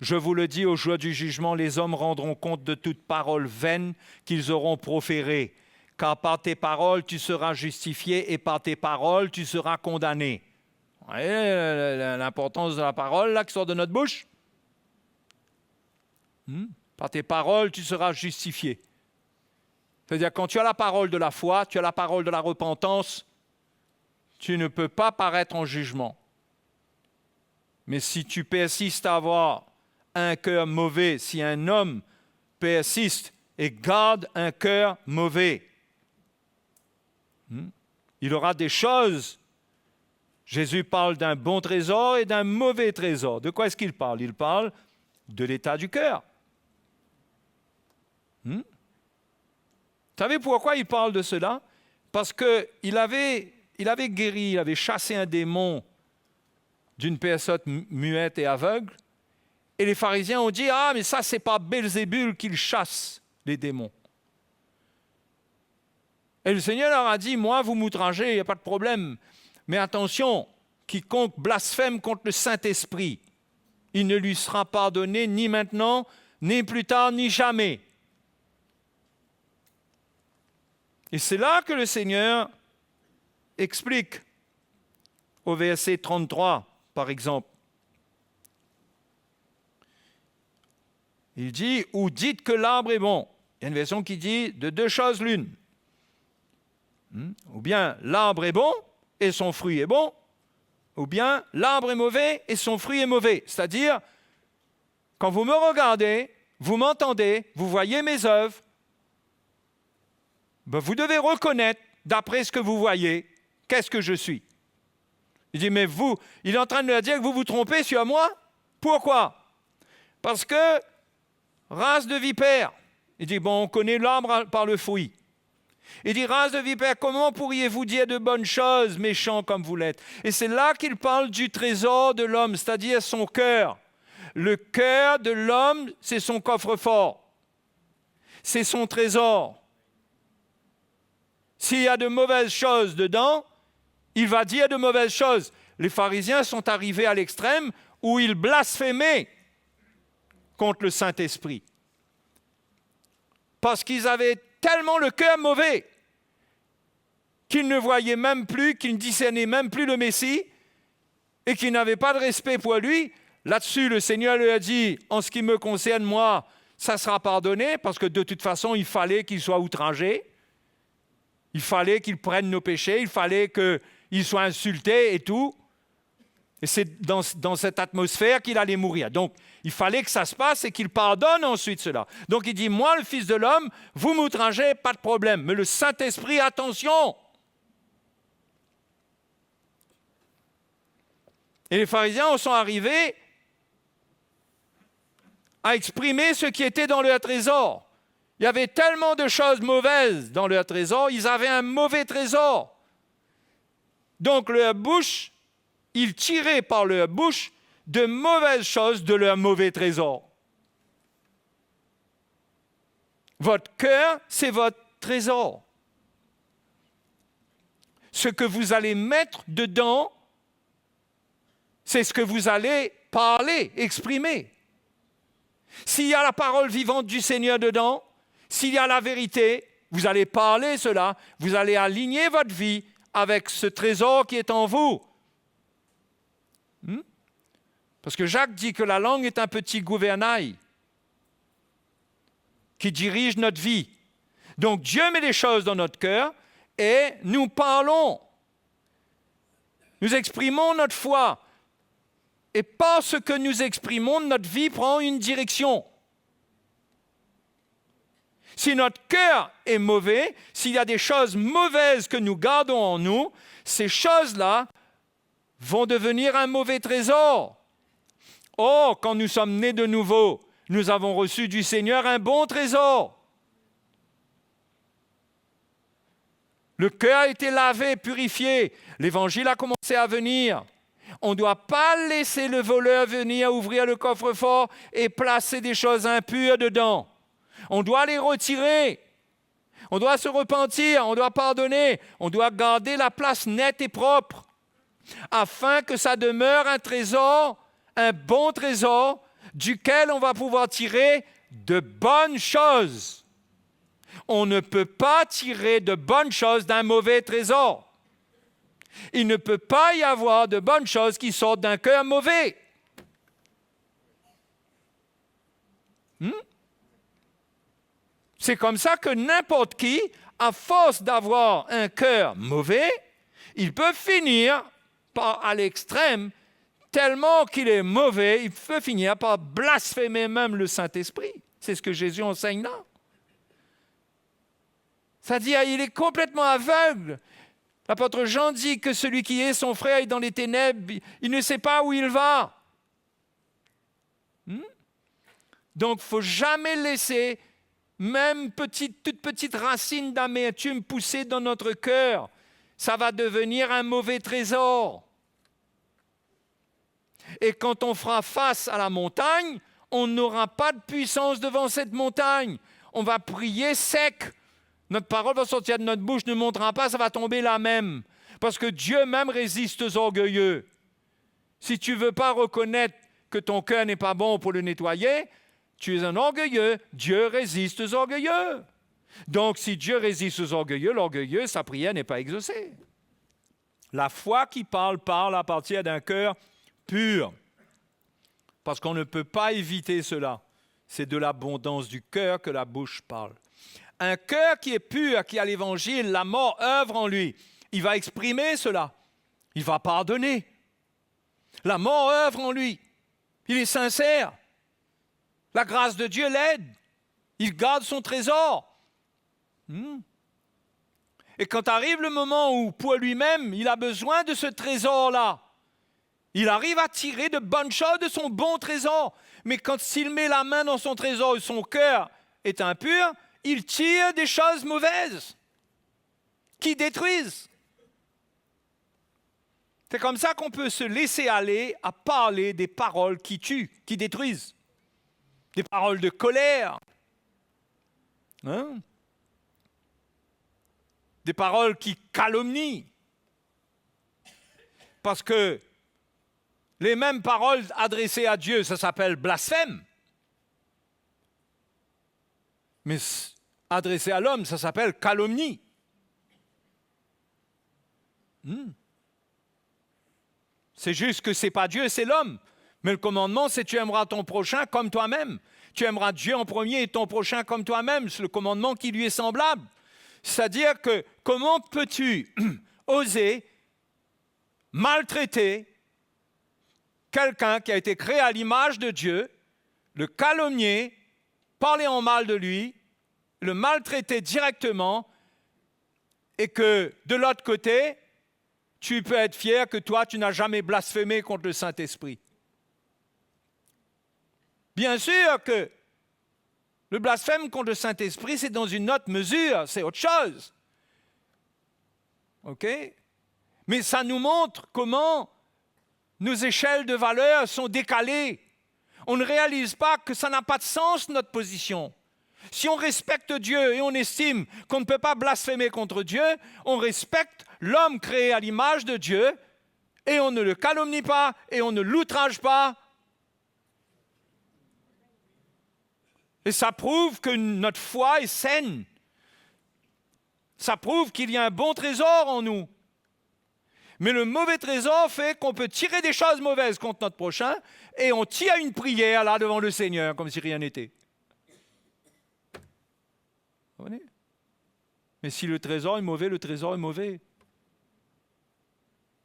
Je vous le dis, au jour du jugement, les hommes rendront compte de toute parole vaine qu'ils auront proférée, car par tes paroles tu seras justifié et par tes paroles tu seras condamné. » Vous voyez l'importance de la parole là, qui sort de notre bouche? Par tes paroles, tu seras justifié. C'est-à-dire, quand tu as la parole de la foi, tu as la parole de la repentance, tu ne peux pas paraître en jugement. Mais si tu persistes à avoir un cœur mauvais, si un homme persiste et garde un cœur mauvais, il aura des choses. Jésus parle d'un bon trésor et d'un mauvais trésor. De quoi est-ce qu'il parle? Il parle de l'état du cœur. Vous savez pourquoi il parle de cela? Parce qu'il avait guéri, il avait chassé un démon d'une personne muette et aveugle. Et les pharisiens ont dit, ah, mais ça, c'est pas Belzébul qui chasse les démons. Et le Seigneur leur a dit, moi, vous m'outragez, il n'y a pas de problème. Mais attention, quiconque blasphème contre le Saint-Esprit, il ne lui sera pardonné ni maintenant, ni plus tard, ni jamais. Et c'est là que le Seigneur explique au verset 33, par exemple. Il dit, ou dites que l'arbre est bon. Il y a une version qui dit, de deux choses l'une. Ou bien l'arbre est bon et son fruit est bon, ou bien l'arbre est mauvais et son fruit est mauvais. C'est-à-dire, quand vous me regardez, vous m'entendez, vous voyez mes œuvres, ben vous devez reconnaître, d'après ce que vous voyez, qu'est-ce que je suis. Il dit, mais vous, il est en train de leur dire que vous vous trompez sur moi. Pourquoi? Parce que, race de vipère, il dit, bon, on connaît l'arbre par le fruit. Il dit, race de vipère, comment pourriez-vous dire de bonnes choses, méchants comme vous l'êtes? Et c'est là qu'il parle du trésor de l'homme, c'est-à-dire son cœur. Le cœur de l'homme, c'est son coffre-fort. C'est son trésor. S'il y a de mauvaises choses dedans, il va dire de mauvaises choses. Les pharisiens sont arrivés à l'extrême où ils blasphémaient contre le Saint-Esprit. Parce qu'ils avaient tellement le cœur mauvais qu'ils ne voyaient même plus, qu'ils ne discernaient même plus le Messie et qu'ils n'avaient pas de respect pour lui. Là-dessus, le Seigneur lui a dit, en ce qui me concerne, moi, ça sera pardonné parce que de toute façon, il fallait qu'il soit outragé. Il fallait qu'il prenne nos péchés, il fallait qu'il soit insulté et tout. Et c'est dans cette atmosphère qu'il allait mourir. Donc, il fallait que ça se passe et qu'il pardonne ensuite cela. Donc, il dit, moi, le Fils de l'homme, vous m'outragez, pas de problème. Mais le Saint-Esprit, attention! Et les pharisiens en sont arrivés à exprimer ce qui était dans leur trésor. Il y avait tellement de choses mauvaises dans leur trésor, ils avaient un mauvais trésor. Donc leur bouche, ils tiraient par leur bouche de mauvaises choses de leur mauvais trésor. Votre cœur, c'est votre trésor. Ce que vous allez mettre dedans, c'est ce que vous allez parler, exprimer. S'il y a la parole vivante du Seigneur dedans, s'il y a la vérité, vous allez parler cela, vous allez aligner votre vie avec ce trésor qui est en vous. Parce que Jacques dit que la langue est un petit gouvernail qui dirige notre vie. Donc Dieu met des choses dans notre cœur et nous parlons. Nous exprimons notre foi. Et parce que nous exprimons, notre vie prend une direction. Si notre cœur est mauvais, s'il y a des choses mauvaises que nous gardons en nous, ces choses-là vont devenir un mauvais trésor. Or, quand nous sommes nés de nouveau, nous avons reçu du Seigneur un bon trésor. Le cœur a été lavé, purifié. L'Évangile a commencé à venir. On ne doit pas laisser le voleur venir ouvrir le coffre-fort et placer des choses impures dedans. On doit les retirer. On doit se repentir, on doit pardonner. On doit garder la place nette et propre afin que ça demeure un trésor, un bon trésor duquel on va pouvoir tirer de bonnes choses. On ne peut pas tirer de bonnes choses d'un mauvais trésor. Il ne peut pas y avoir de bonnes choses qui sortent d'un cœur mauvais. C'est comme ça que n'importe qui, à force d'avoir un cœur mauvais, il peut finir à l'extrême, tellement qu'il est mauvais, il peut finir par blasphémer même le Saint-Esprit. C'est ce que Jésus enseigne là. C'est-à-dire, il est complètement aveugle. L'apôtre Jean dit que celui qui est son frère est dans les ténèbres, il ne sait pas où il va. Donc, il ne faut jamais laisser même toute petite racine d'amertume pousser dans notre cœur. Ça va devenir un mauvais trésor. Et quand on fera face à la montagne, on n'aura pas de puissance devant cette montagne. On va prier sec. Notre parole va sortir de notre bouche, ne montera pas, ça va tomber là même. Parce que Dieu même résiste aux orgueilleux. Si tu ne veux pas reconnaître que ton cœur n'est pas bon pour le nettoyer, tu es un orgueilleux. Dieu résiste aux orgueilleux. Donc, si Dieu résiste aux orgueilleux, l'orgueilleux, sa prière n'est pas exaucée. La foi qui parle à partir d'un cœur pur. Parce qu'on ne peut pas éviter cela. C'est de l'abondance du cœur que la bouche parle. Un cœur qui est pur, qui a l'Évangile, la mort œuvre en lui. Il va exprimer cela. Il va pardonner. La mort œuvre en lui. Il est sincère. La grâce de Dieu l'aide. Il garde son trésor. Et quand arrive le moment où, pour lui-même, il a besoin de ce trésor-là, il arrive à tirer de bonnes choses de son bon trésor. Mais quand s'il met la main dans son trésor et son cœur est impur, il tire des choses mauvaises qui détruisent. C'est comme ça qu'on peut se laisser aller à parler des paroles qui tuent, qui détruisent. Des paroles de colère. Des paroles qui calomnient. Parce que les mêmes paroles adressées à Dieu, ça s'appelle blasphème. Mais adressées à l'homme, ça s'appelle calomnie. C'est juste que ce n'est pas Dieu, c'est l'homme. Mais le commandement, c'est tu aimeras ton prochain comme toi-même. Tu aimeras Dieu en premier et ton prochain comme toi-même. C'est le commandement qui lui est semblable. C'est-à-dire que comment peux-tu oser maltraiter quelqu'un qui a été créé à l'image de Dieu, le calomnier, parler en mal de lui, le maltraiter directement, et que de l'autre côté, tu peux être fier que toi, tu n'as jamais blasphémé contre le Saint-Esprit. Bien sûr que le blasphème contre le Saint-Esprit, c'est dans une autre mesure, c'est autre chose. OK? Mais ça nous montre comment nos échelles de valeur sont décalées. On ne réalise pas que ça n'a pas de sens, notre position. Si on respecte Dieu et on estime qu'on ne peut pas blasphémer contre Dieu, on respecte l'homme créé à l'image de Dieu et on ne le calomnie pas et on ne l'outrage pas. Et ça prouve que notre foi est saine. Ça prouve qu'il y a un bon trésor en nous. Mais le mauvais trésor fait qu'on peut tirer des choses mauvaises contre notre prochain et on tire une prière là devant le Seigneur comme si rien n'était. Vous voyez ? Mais si le trésor est mauvais, le trésor est mauvais.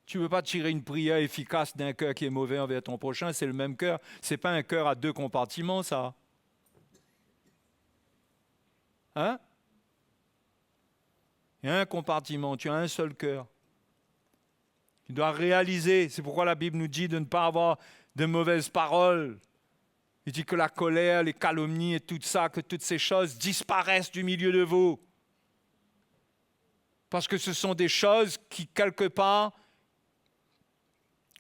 Tu ne veux pas tirer une prière efficace d'un cœur qui est mauvais envers ton prochain, c'est le même cœur. Ce n'est pas un cœur à deux compartiments, ça. Hein ? Il y a un compartiment, tu as un seul cœur. Tu dois réaliser, c'est pourquoi la Bible nous dit de ne pas avoir de mauvaises paroles. Il dit que la colère, les calomnies et tout ça, que toutes ces choses disparaissent du milieu de vous. Parce que ce sont des choses qui, quelque part,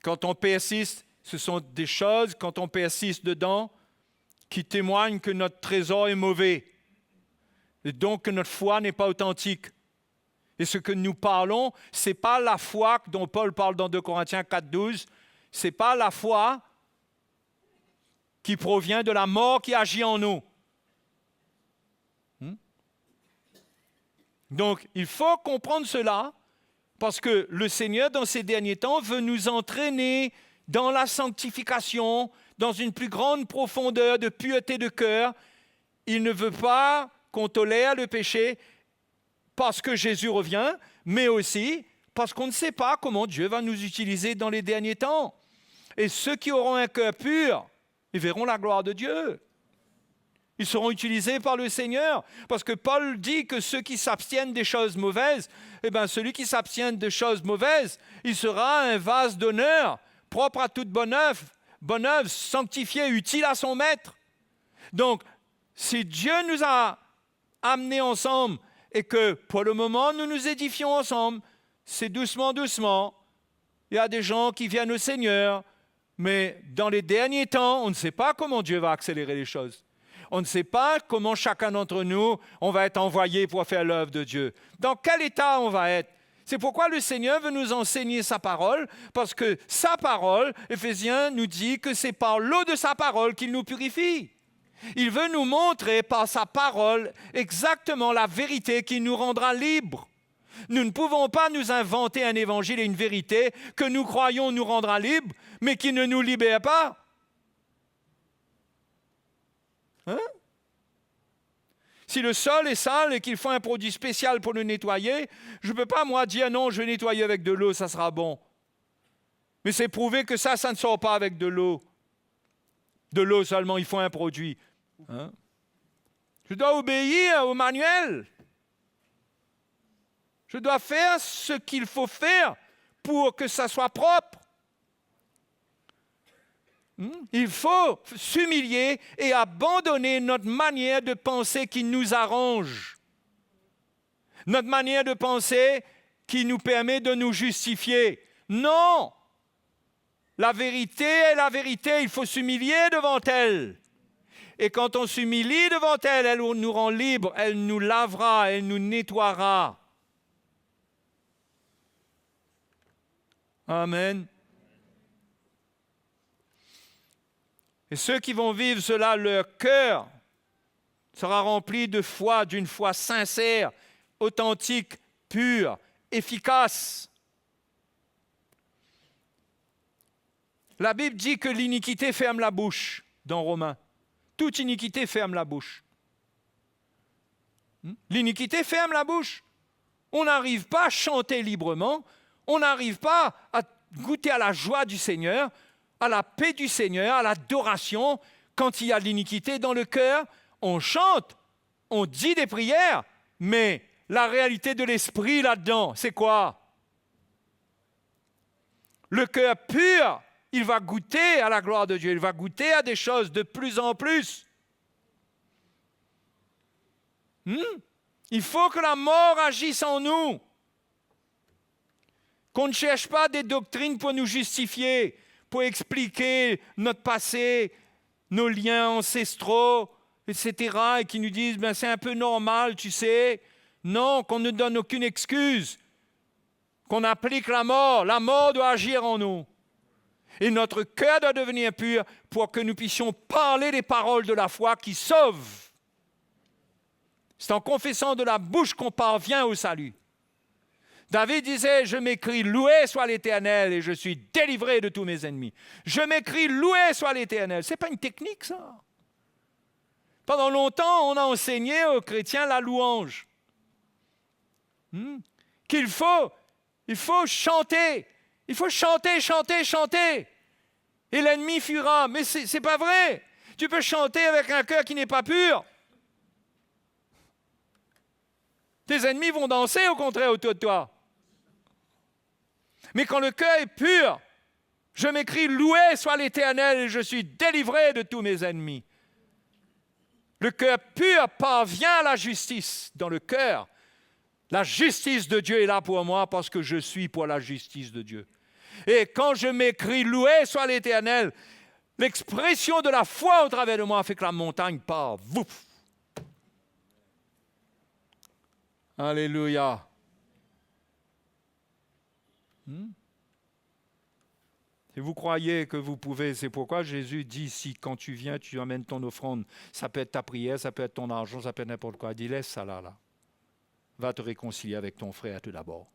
quand on persiste, ce sont des choses, quand on persiste dedans, qui témoignent que notre trésor est mauvais. Et donc que notre foi n'est pas authentique. Et ce que nous parlons, ce n'est pas la foi dont Paul parle dans 2 Corinthiens 4,12. Ce n'est pas la foi qui provient de la mort qui agit en nous. Donc, il faut comprendre cela, parce que le Seigneur, dans ces derniers temps, veut nous entraîner dans la sanctification, dans une plus grande profondeur de pureté de cœur. Il ne veut pas qu'on tolère le péché parce que Jésus revient, mais aussi parce qu'on ne sait pas comment Dieu va nous utiliser dans les derniers temps. Et ceux qui auront un cœur pur, ils verront la gloire de Dieu. Ils seront utilisés par le Seigneur. Parce que Paul dit que ceux qui s'abstiennent des choses mauvaises, celui qui s'abstient des choses mauvaises, il sera un vase d'honneur, propre à toute bonne œuvre, sanctifié, utile à son maître. Donc, si Dieu nous a amenés ensemble et que pour le moment nous nous édifions ensemble, c'est doucement, doucement. Il y a des gens qui viennent au Seigneur, mais dans les derniers temps, on ne sait pas comment Dieu va accélérer les choses. On ne sait pas comment chacun d'entre nous, on va être envoyé pour faire l'œuvre de Dieu. Dans quel état on va être? C'est pourquoi le Seigneur veut nous enseigner sa parole, parce que sa parole, Éphésiens nous dit que c'est par l'eau de sa parole qu'il nous purifie. Il veut nous montrer par sa parole exactement la vérité qui nous rendra libres. Nous ne pouvons pas nous inventer un évangile et une vérité que nous croyons nous rendra libres, mais qui ne nous libère pas. Hein? Si le sol est sale et qu'il faut un produit spécial pour le nettoyer, je ne peux pas, moi, dire non, je vais nettoyer avec de l'eau, ça sera bon. Mais c'est prouvé que ça ne sort pas avec de l'eau. De l'eau seulement, il faut un produit. Hein? Je dois obéir au manuel. Je dois faire ce qu'il faut faire pour que ça soit propre. Il faut s'humilier et abandonner notre manière de penser qui nous arrange. Notre manière de penser qui nous permet de nous justifier. Non! La vérité est la vérité, il faut s'humilier devant elle. Et quand on s'humilie devant elle, elle nous rend libres, elle nous lavera, elle nous nettoiera. Amen. Et ceux qui vont vivre cela, leur cœur sera rempli de foi, d'une foi sincère, authentique, pure, efficace. La Bible dit que l'iniquité ferme la bouche, dans Romains. Toute iniquité ferme la bouche. L'iniquité ferme la bouche. On n'arrive pas à chanter librement, on n'arrive pas à goûter à la joie du Seigneur, à la paix du Seigneur, à l'adoration. Quand il y a de l'iniquité dans le cœur, on chante, on dit des prières, mais la réalité de l'esprit là-dedans, c'est quoi? Le cœur pur, il va goûter à la gloire de Dieu, il va goûter à des choses de plus en plus. Il faut que la mort agisse en nous. Qu'on ne cherche pas des doctrines pour nous justifier, pour expliquer notre passé, nos liens ancestraux, etc., et qui nous disent « c'est un peu normal, tu sais ». Non, qu'on ne donne aucune excuse, qu'on applique la mort. La mort doit agir en nous. Et notre cœur doit devenir pur pour que nous puissions parler les paroles de la foi qui sauvent. C'est en confessant de la bouche qu'on parvient au salut. David disait, je m'écris, loué soit l'Éternel et je suis délivré de tous mes ennemis. Je m'écris, loué soit l'Éternel. Ce n'est pas une technique, ça. Pendant longtemps, on a enseigné aux chrétiens la louange. Il faut chanter. Il faut chanter, chanter, chanter. Et l'ennemi fuira. Mais ce n'est pas vrai. Tu peux chanter avec un cœur qui n'est pas pur. Tes ennemis vont danser au contraire autour de toi. Mais quand le cœur est pur, je m'écris, loué soit l'Éternel et je suis délivré de tous mes ennemis. Le cœur pur parvient à la justice dans le cœur. La justice de Dieu est là pour moi parce que je suis pour la justice de Dieu. Et quand je m'écris, loué soit l'Éternel, l'expression de la foi au travers de moi fait que la montagne part. Vouf! Alléluia. Si vous croyez que vous pouvez, c'est pourquoi Jésus dit, si quand tu viens, tu amènes ton offrande, ça peut être ta prière, ça peut être ton argent, ça peut être n'importe quoi. Il dit, laisse ça là. Va te réconcilier avec ton frère tout d'abord.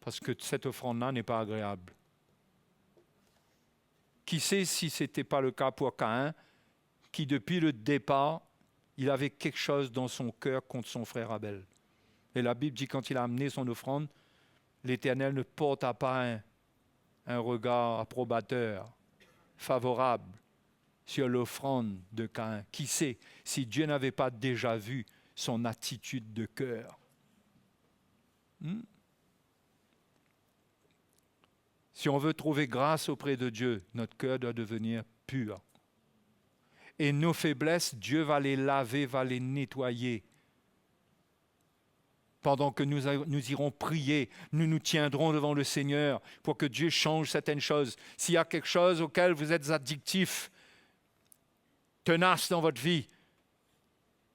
Parce que cette offrande-là n'est pas agréable. Qui sait si ce n'était pas le cas pour Caïn, qui depuis le départ, il avait quelque chose dans son cœur contre son frère Abel. Et la Bible dit quand il a amené son offrande, l'Éternel ne porta pas un regard approbateur, favorable sur l'offrande de Caïn. Qui sait si Dieu n'avait pas déjà vu son attitude de cœur. Si on veut trouver grâce auprès de Dieu, notre cœur doit devenir pur. Et nos faiblesses, Dieu va les laver, va les nettoyer. Pendant que nous irons prier, nous nous tiendrons devant le Seigneur pour que Dieu change certaines choses. S'il y a quelque chose auquel vous êtes addictif, tenace dans votre vie,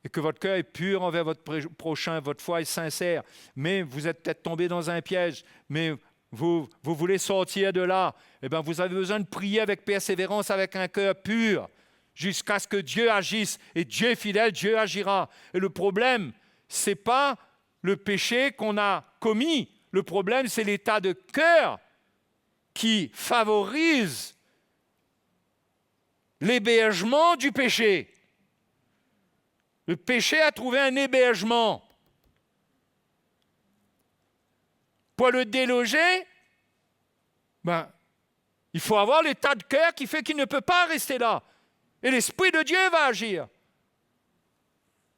et que votre cœur est pur envers votre prochain, votre foi est sincère, mais vous êtes peut-être tombé dans un piège, mais vous voulez sortir de là, eh bien vous avez besoin de prier avec persévérance, avec un cœur pur, jusqu'à ce que Dieu agisse. Et Dieu est fidèle, Dieu agira. Et le problème, ce n'est pas le péché qu'on a commis. Le problème, c'est l'état de cœur qui favorise l'hébergement du péché. Le péché a trouvé un hébergement. Pour le déloger, il faut avoir l'état de cœur qui fait qu'il ne peut pas rester là. Et l'Esprit de Dieu va agir.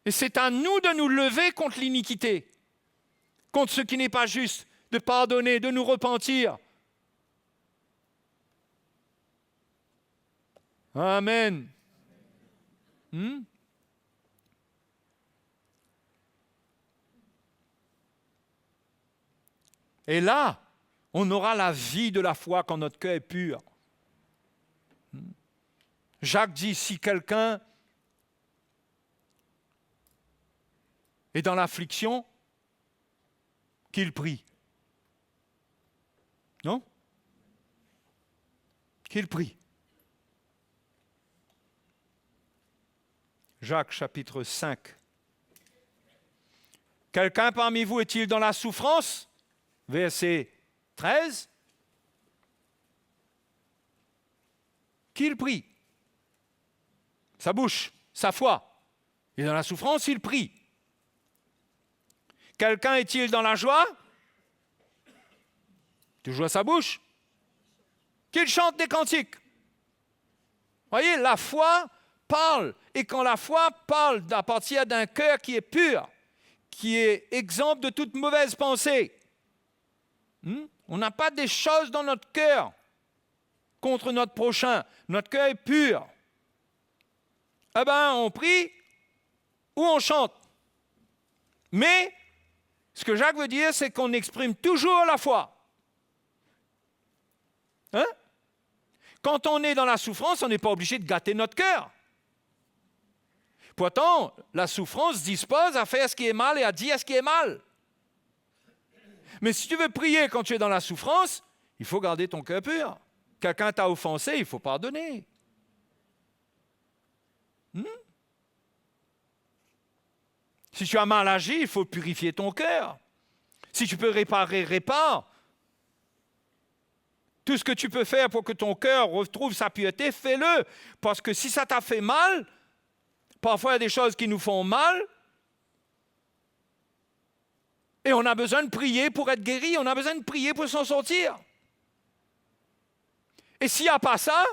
Et c'est à nous de nous lever contre l'iniquité, contre ce qui n'est pas juste, de pardonner, de nous repentir. Amen. Et là, on aura la vie de la foi quand notre cœur est pur. Jacques dit, si quelqu'un est dans l'affliction, qu'il prie. Non? Qu'il prie. Jacques chapitre 5. Quelqu'un parmi vous est-il dans la souffrance? Verset 13. Qu'il prie. Sa bouche, sa foi. Il est dans la souffrance, il prie. Quelqu'un est-il dans la joie? Toujours sa bouche. Qu'il chante des cantiques. Voyez, la foi parle. Et quand la foi parle à partir d'un cœur qui est pur, qui est exempt de toute mauvaise pensée, on n'a pas des choses dans notre cœur contre notre prochain. Notre cœur est pur. Eh bien, on prie ou on chante. Mais, ce que Jacques veut dire, c'est qu'on exprime toujours la foi. Quand on est dans la souffrance, on n'est pas obligé de gâter notre cœur. Pourtant, la souffrance dispose à faire ce qui est mal et à dire ce qui est mal. Mais si tu veux prier quand tu es dans la souffrance, il faut garder ton cœur pur. Quelqu'un t'a offensé, il faut pardonner. Si tu as mal agi, il faut purifier ton cœur. Si tu peux réparer, répare. Tout ce que tu peux faire pour que ton cœur retrouve sa pureté, fais-le. Parce que si ça t'a fait mal, parfois il y a des choses qui nous font mal, et on a besoin de prier pour être guéri, on a besoin de prier pour s'en sortir. Et s'il n'y a pas ça,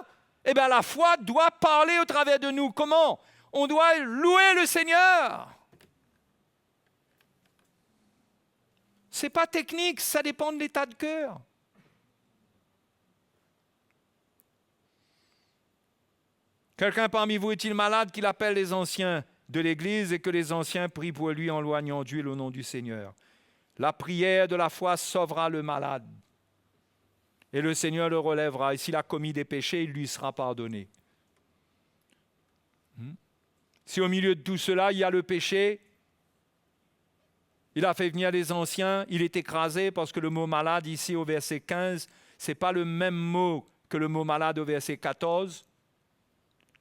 eh bien la foi doit parler au travers de nous. Comment? On doit louer le Seigneur. Ce n'est pas technique, ça dépend de l'état de cœur. Quelqu'un parmi vous est-il malade qu'il appelle les anciens de l'Église et que les anciens prient pour lui en loignant d'huile au nom du Seigneur? La prière de la foi sauvera le malade. Et le Seigneur le relèvera. Et s'il a commis des péchés, il lui sera pardonné. Si au milieu de tout cela, il y a le péché, il a fait venir les anciens, il est écrasé parce que le mot malade ici au verset 15, ce n'est pas le même mot que le mot malade au verset 14.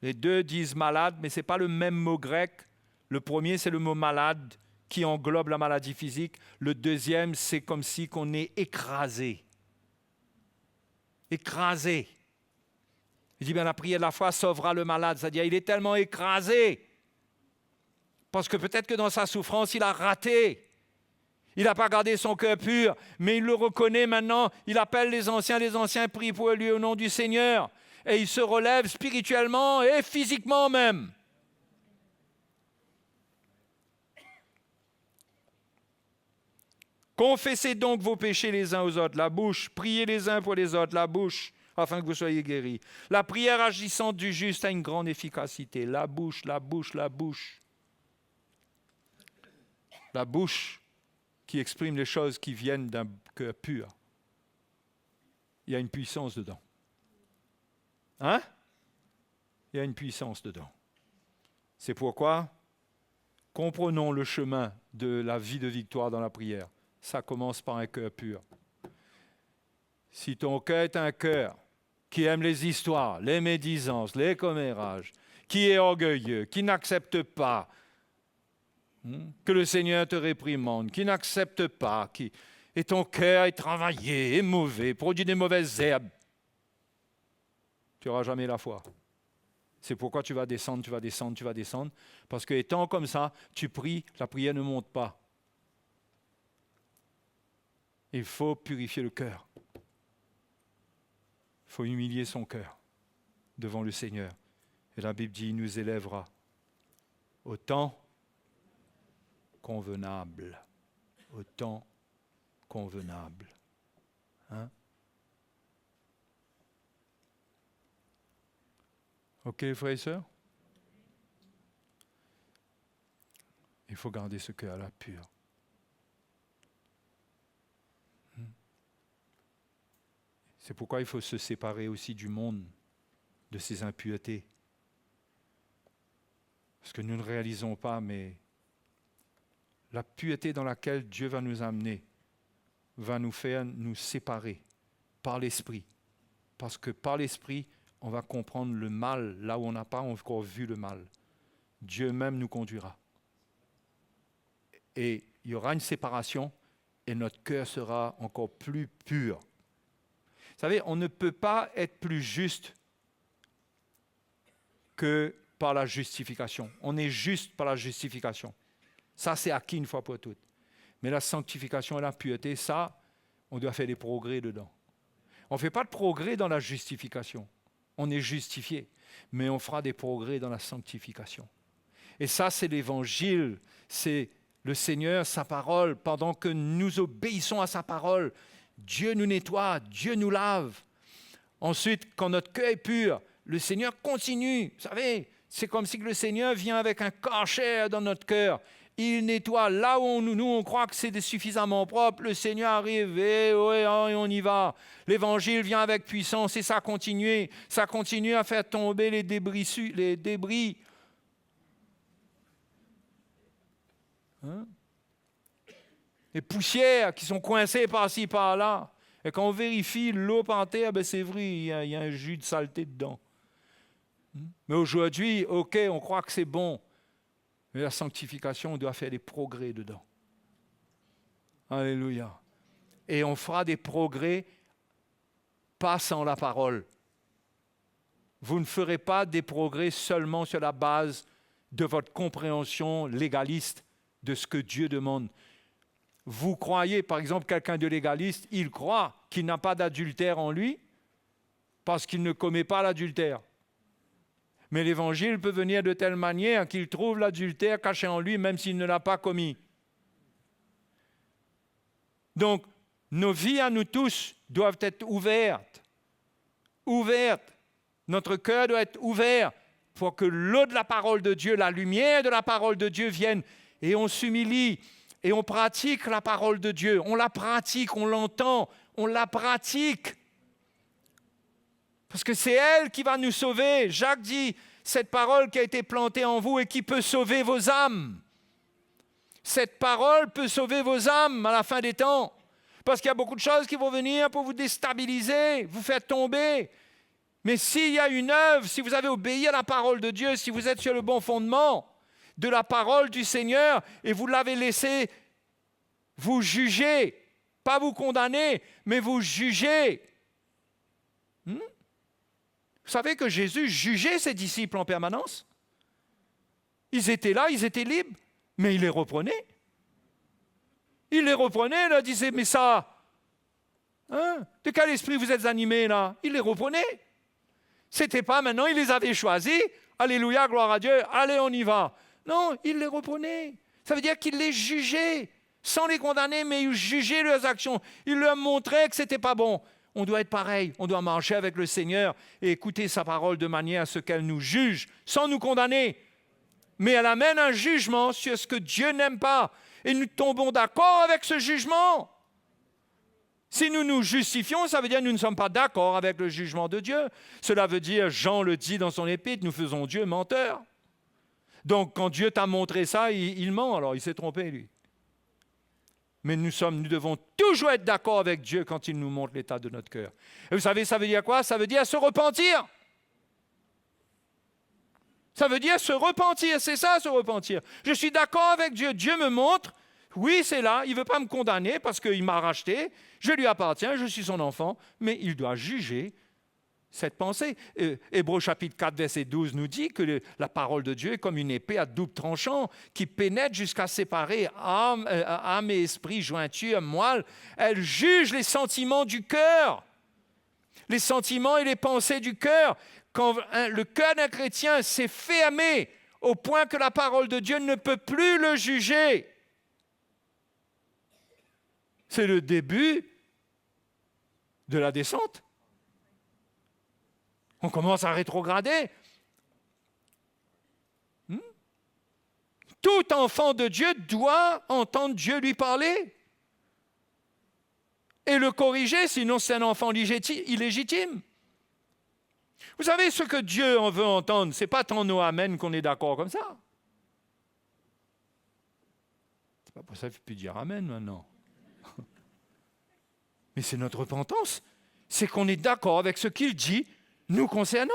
Les deux disent malade, mais ce n'est pas le même mot grec. Le premier, c'est le mot malade qui englobe la maladie physique. Le deuxième, c'est comme si qu'on est écrasé. Écrasé. Il dit, bien, la prière de la foi sauvera le malade. C'est-à-dire, il est tellement écrasé. Parce que peut-être que dans sa souffrance, il a raté. Il n'a pas gardé son cœur pur, mais il le reconnaît maintenant. Il appelle les anciens prient pour lui au nom du Seigneur. Et il se relève spirituellement et physiquement même. Confessez donc vos péchés les uns aux autres, la bouche. Priez les uns pour les autres, la bouche, afin que vous soyez guéris. La prière agissante du juste a une grande efficacité. La bouche, la bouche, la bouche. La bouche qui exprime les choses qui viennent d'un cœur pur. Il y a une puissance dedans. Hein? Il y a une puissance dedans. C'est pourquoi comprenons le chemin de la vie de victoire dans la prière. Ça commence par un cœur pur. Si ton cœur est un cœur qui aime les histoires, les médisances, les commérages, qui est orgueilleux, qui n'accepte pas que le Seigneur te réprimande, qui n'accepte pas, et ton cœur est travaillé, est mauvais, produit des mauvaises herbes, tu n'auras jamais la foi. C'est pourquoi tu vas descendre, parce que étant comme ça, tu pries, la prière ne monte pas. Il faut purifier le cœur. Il faut humilier son cœur devant le Seigneur. Et la Bible dit, il nous élèvera au temps convenable. Au temps convenable. Hein? Ok, frères et sœurs? Il faut garder ce cœur-là pur. C'est pourquoi il faut se séparer aussi du monde, de ses impuretés. Parce que nous ne réalisons pas, mais la pureté dans laquelle Dieu va nous amener va nous faire nous séparer par l'Esprit. Parce que par l'Esprit, on va comprendre le mal là où on n'a pas encore vu le mal. Dieu même nous conduira. Et il y aura une séparation et notre cœur sera encore plus pur. Vous savez, on ne peut pas être plus juste que par la justification. On est juste par la justification. Ça, c'est acquis une fois pour toutes. Mais la sanctification et la pureté, ça, on doit faire des progrès dedans. On ne fait pas de progrès dans la justification. On est justifié. Mais on fera des progrès dans la sanctification. Et ça, c'est l'Évangile. C'est le Seigneur, sa parole. Pendant que nous obéissons à sa parole, Dieu nous nettoie, Dieu nous lave. Ensuite, quand notre cœur est pur, le Seigneur continue. Vous savez, c'est comme si le Seigneur vient avec un Karcher dans notre cœur. Il nettoie là où nous on croit que c'est suffisamment propre. Le Seigneur arrive et on y va. L'Évangile vient avec puissance et ça continue. Ça continue à faire tomber les débris. Hein? Les poussières qui sont coincées par-ci, par-là. Et quand on vérifie l'eau par terre, ben c'est vrai, il y a un jus de saleté dedans. Mais aujourd'hui, ok, on croit que c'est bon. Mais la sanctification, on doit faire des progrès dedans. Alléluia. Et on fera des progrès pas sans la parole. Vous ne ferez pas des progrès seulement sur la base de votre compréhension légaliste de ce que Dieu demande. Vous croyez, par exemple, quelqu'un de légaliste, il croit qu'il n'a pas d'adultère en lui parce qu'il ne commet pas l'adultère. Mais l'Évangile peut venir de telle manière qu'il trouve l'adultère caché en lui, même s'il ne l'a pas commis. Donc, nos vies à nous tous doivent être ouvertes. Ouvertes. Notre cœur doit être ouvert pour que l'eau de la parole de Dieu, la lumière de la parole de Dieu vienne et on s'humilie. Et on pratique la parole de Dieu. On la pratique, on l'entend, on la pratique. Parce que c'est elle qui va nous sauver. Jacques dit, cette parole qui a été plantée en vous et qui peut sauver vos âmes. Cette parole peut sauver vos âmes à la fin des temps. Parce qu'il y a beaucoup de choses qui vont venir pour vous déstabiliser, vous faire tomber. Mais s'il y a une œuvre, si vous avez obéi à la parole de Dieu, si vous êtes sur le bon fondement de la parole du Seigneur et vous l'avez laissé vous juger, pas vous condamner, mais vous juger. Vous Vous savez que Jésus jugeait ses disciples en permanence? Ils étaient là, ils étaient libres, mais il les reprenait. Il les reprenait, il leur disait, mais ça, de quel esprit vous êtes animés là? Il les reprenait. C'était pas maintenant, il les avait choisis, alléluia, gloire à Dieu, allez on y va. Non, il les reprenait. Ça veut dire qu'il les jugeait, sans les condamner, mais il jugeait leurs actions. Il leur montrait que ce n'était pas bon. On doit être pareil, on doit marcher avec le Seigneur et écouter sa parole de manière à ce qu'elle nous juge, sans nous condamner. Mais elle amène un jugement sur ce que Dieu n'aime pas. Et nous tombons d'accord avec ce jugement. Si nous nous justifions, ça veut dire que nous ne sommes pas d'accord avec le jugement de Dieu. Cela veut dire, Jean le dit dans son épître, nous faisons Dieu menteur. Donc, quand Dieu t'a montré ça, il ment, alors il s'est trompé, lui. Mais nous devons toujours être d'accord avec Dieu quand il nous montre l'état de notre cœur. Et vous savez, ça veut dire quoi? Ça veut dire se repentir. Ça veut dire se repentir, c'est ça, se repentir. Je suis d'accord avec Dieu. Dieu me montre, oui, c'est là, il ne veut pas me condamner parce qu'il m'a racheté, je lui appartiens, je suis son enfant, mais il doit juger cette pensée. Hébreux chapitre 4, verset 12 nous dit que la parole de Dieu est comme une épée à double tranchant qui pénètre jusqu'à séparer âme et esprit, jointure, moelle. Elle juge les sentiments du cœur, les sentiments et les pensées du cœur. Quand le cœur d'un chrétien s'est fermé au point que la parole de Dieu ne peut plus le juger, c'est le début de la descente. On commence à rétrograder. Tout enfant de Dieu doit entendre Dieu lui parler et le corriger, sinon c'est un enfant illégitime. Vous savez, ce que Dieu en veut entendre, ce n'est pas tant nos amens qu'on est d'accord comme ça. C'est pas pour ça qu'il ne peut dire amen maintenant. Mais c'est notre repentance. C'est qu'on est d'accord avec ce qu'il dit nous concernant.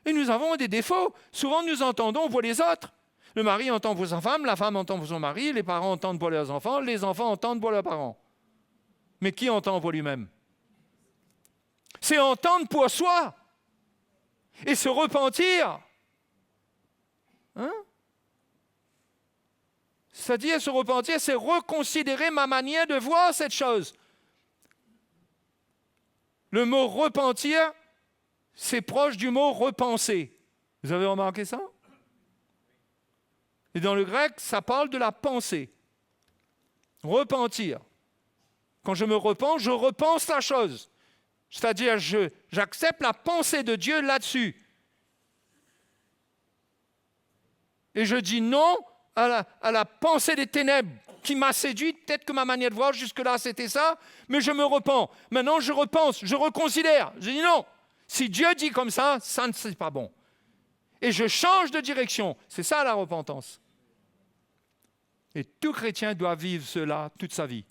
Et nous avons des défauts. Souvent, nous entendons pour les autres. Le mari entend pour sa femme, la femme entend pour son mari, les parents entendent pour leurs enfants, les enfants entendent pour leurs parents. Mais qui entend pour lui-même? C'est entendre pour soi et se repentir. C'est-à-dire se repentir, c'est reconsidérer ma manière de voir cette chose. Le mot repentir, c'est proche du mot repenser. Vous avez remarqué ça? Et dans le grec, ça parle de la pensée. Repentir. Quand je me repens, je repense la chose. C'est-à-dire, j'accepte la pensée de Dieu là-dessus. Et je dis non à la pensée des ténèbres qui m'a séduit. Peut-être que ma manière de voir jusque-là, c'était ça, mais je me repens. Maintenant, je repense, je reconsidère. Je dis non. Si Dieu dit comme ça, c'est pas bon. Et je change de direction. C'est ça la repentance. Et tout chrétien doit vivre cela toute sa vie.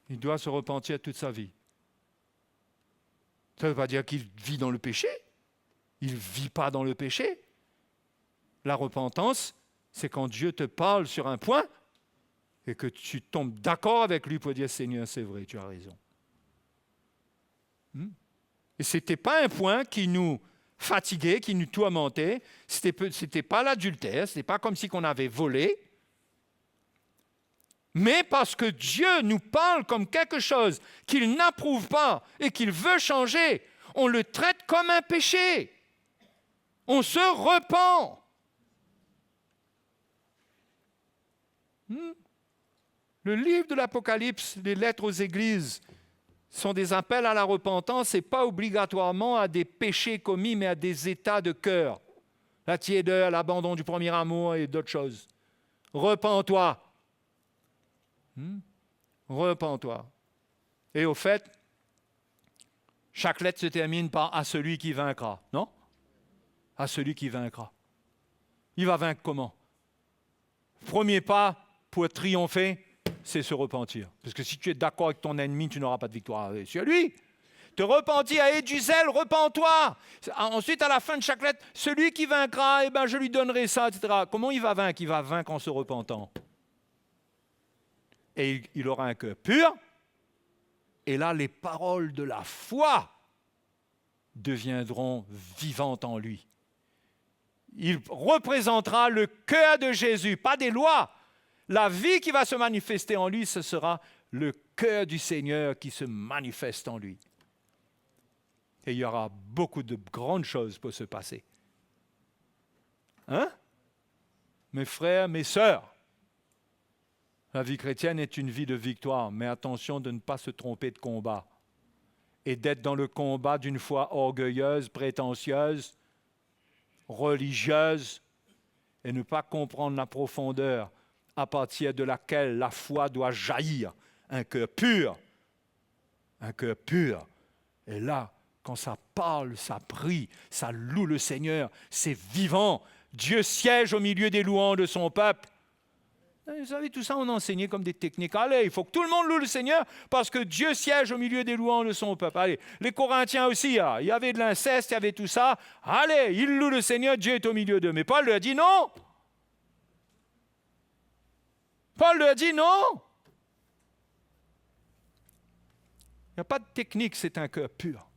Il doit se repentir toute sa vie. Ça ne veut pas dire qu'il vit dans le péché. Il ne vit pas dans le péché. La repentance, c'est quand Dieu te parle sur un point et que tu tombes d'accord avec lui pour dire « Seigneur, c'est vrai, tu as raison ». Et ce n'était pas un point qui nous fatiguait, qui nous tourmentait. Ce n'était pas l'adultère, ce n'était pas comme si on avait volé. Mais parce que Dieu nous parle comme quelque chose qu'il n'approuve pas et qu'il veut changer, on le traite comme un péché. On se repent. Le livre de l'Apocalypse, les lettres aux églises, sont des appels à la repentance et pas obligatoirement à des péchés commis, mais à des états de cœur. La tiédeur, l'abandon du premier amour et d'autres choses. Repens-toi. Repens-toi. Et au fait, chaque lettre se termine par « à celui qui vaincra ». Non? À celui qui vaincra. Il va vaincre comment? Premier pas pour triompher, c'est se repentir. Parce que si tu es d'accord avec ton ennemi, tu n'auras pas de victoire sur lui. Te repentir, aie du zèle, repens-toi. Ensuite, à la fin de chaque lettre, celui qui vaincra, eh ben, je lui donnerai ça, etc. Comment il va vaincre? Il va vaincre en se repentant. Et il aura un cœur pur. Et là, les paroles de la foi deviendront vivantes en lui. Il représentera le cœur de Jésus, pas des lois. La vie qui va se manifester en lui, ce sera le cœur du Seigneur qui se manifeste en lui. Et il y aura beaucoup de grandes choses pour se passer. Hein? Mes frères, mes sœurs, la vie chrétienne est une vie de victoire, mais attention de ne pas se tromper de combat et d'être dans le combat d'une foi orgueilleuse, prétentieuse, religieuse, et ne pas comprendre la profondeur à partir de laquelle la foi doit jaillir. Un cœur pur. Un cœur pur. Et là, quand ça parle, ça prie, ça loue le Seigneur, c'est vivant. Dieu siège au milieu des louanges de son peuple. Vous savez, tout ça, on a enseigné comme des techniques. Allez, il faut que tout le monde loue le Seigneur parce que Dieu siège au milieu des louanges de son peuple. Allez, les Corinthiens aussi, là, il y avait de l'inceste, il y avait tout ça. Allez, ils louent le Seigneur, Dieu est au milieu d'eux. Mais Paul leur dit non. Paul leur dit non. Il n'y a pas de technique, c'est un cœur pur.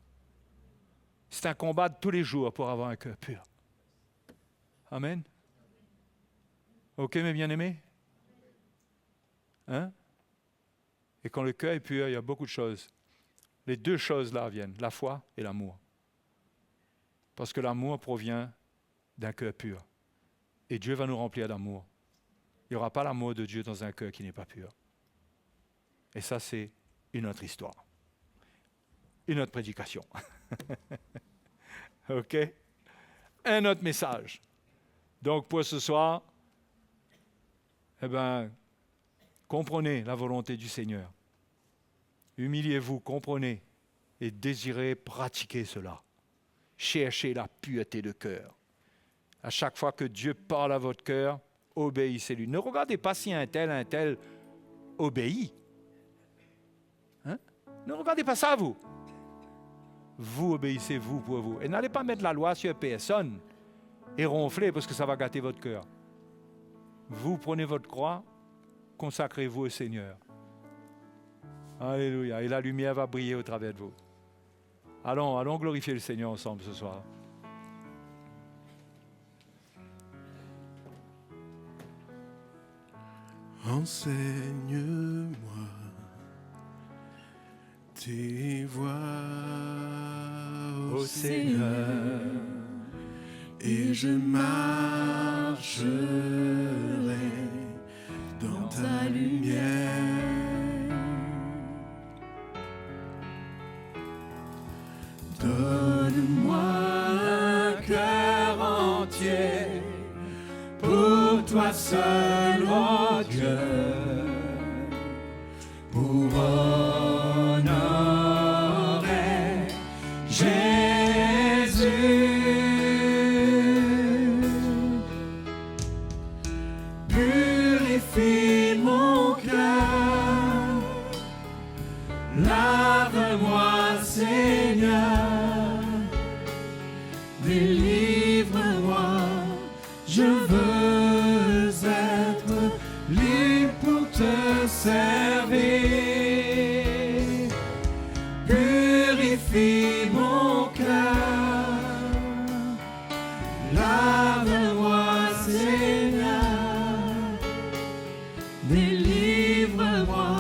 C'est un combat de tous les jours pour avoir un cœur pur. Amen. OK, mes bien-aimés? Hein? Et quand le cœur est pur, il y a beaucoup de choses. Les deux choses-là viennent, la foi et l'amour. Parce que l'amour provient d'un cœur pur. Et Dieu va nous remplir d'amour. Il n'y aura pas l'amour de Dieu dans un cœur qui n'est pas pur. Et ça, c'est une autre histoire. Une autre prédication. OK? Un autre message. Donc, pour ce soir, comprenez la volonté du Seigneur. Humiliez-vous, comprenez et désirez pratiquer cela. Cherchez la pureté de cœur. À chaque fois que Dieu parle à votre cœur, obéissez-lui. Ne regardez pas si un tel obéit. Hein? Ne regardez pas ça, vous. Vous obéissez, vous, pour vous. Et n'allez pas mettre la loi sur personne et ronfler parce que ça va gâter votre cœur. Vous prenez votre croix, consacrez-vous au Seigneur. Alléluia. Et la lumière va briller au travers de vous. Allons glorifier le Seigneur ensemble ce soir. Enseigne-moi tes voies, ô Seigneur, et je marcherai dans ta lumière. Donne-moi un cœur entier pour toi seul, ô Dieu, pour honorer Jésus. Purifie mon cœur, lave-moi, Seigneur, délivre-moi, je veux être libre pour te servir. Purifie mon cœur, lave-moi, Seigneur, délivre-moi,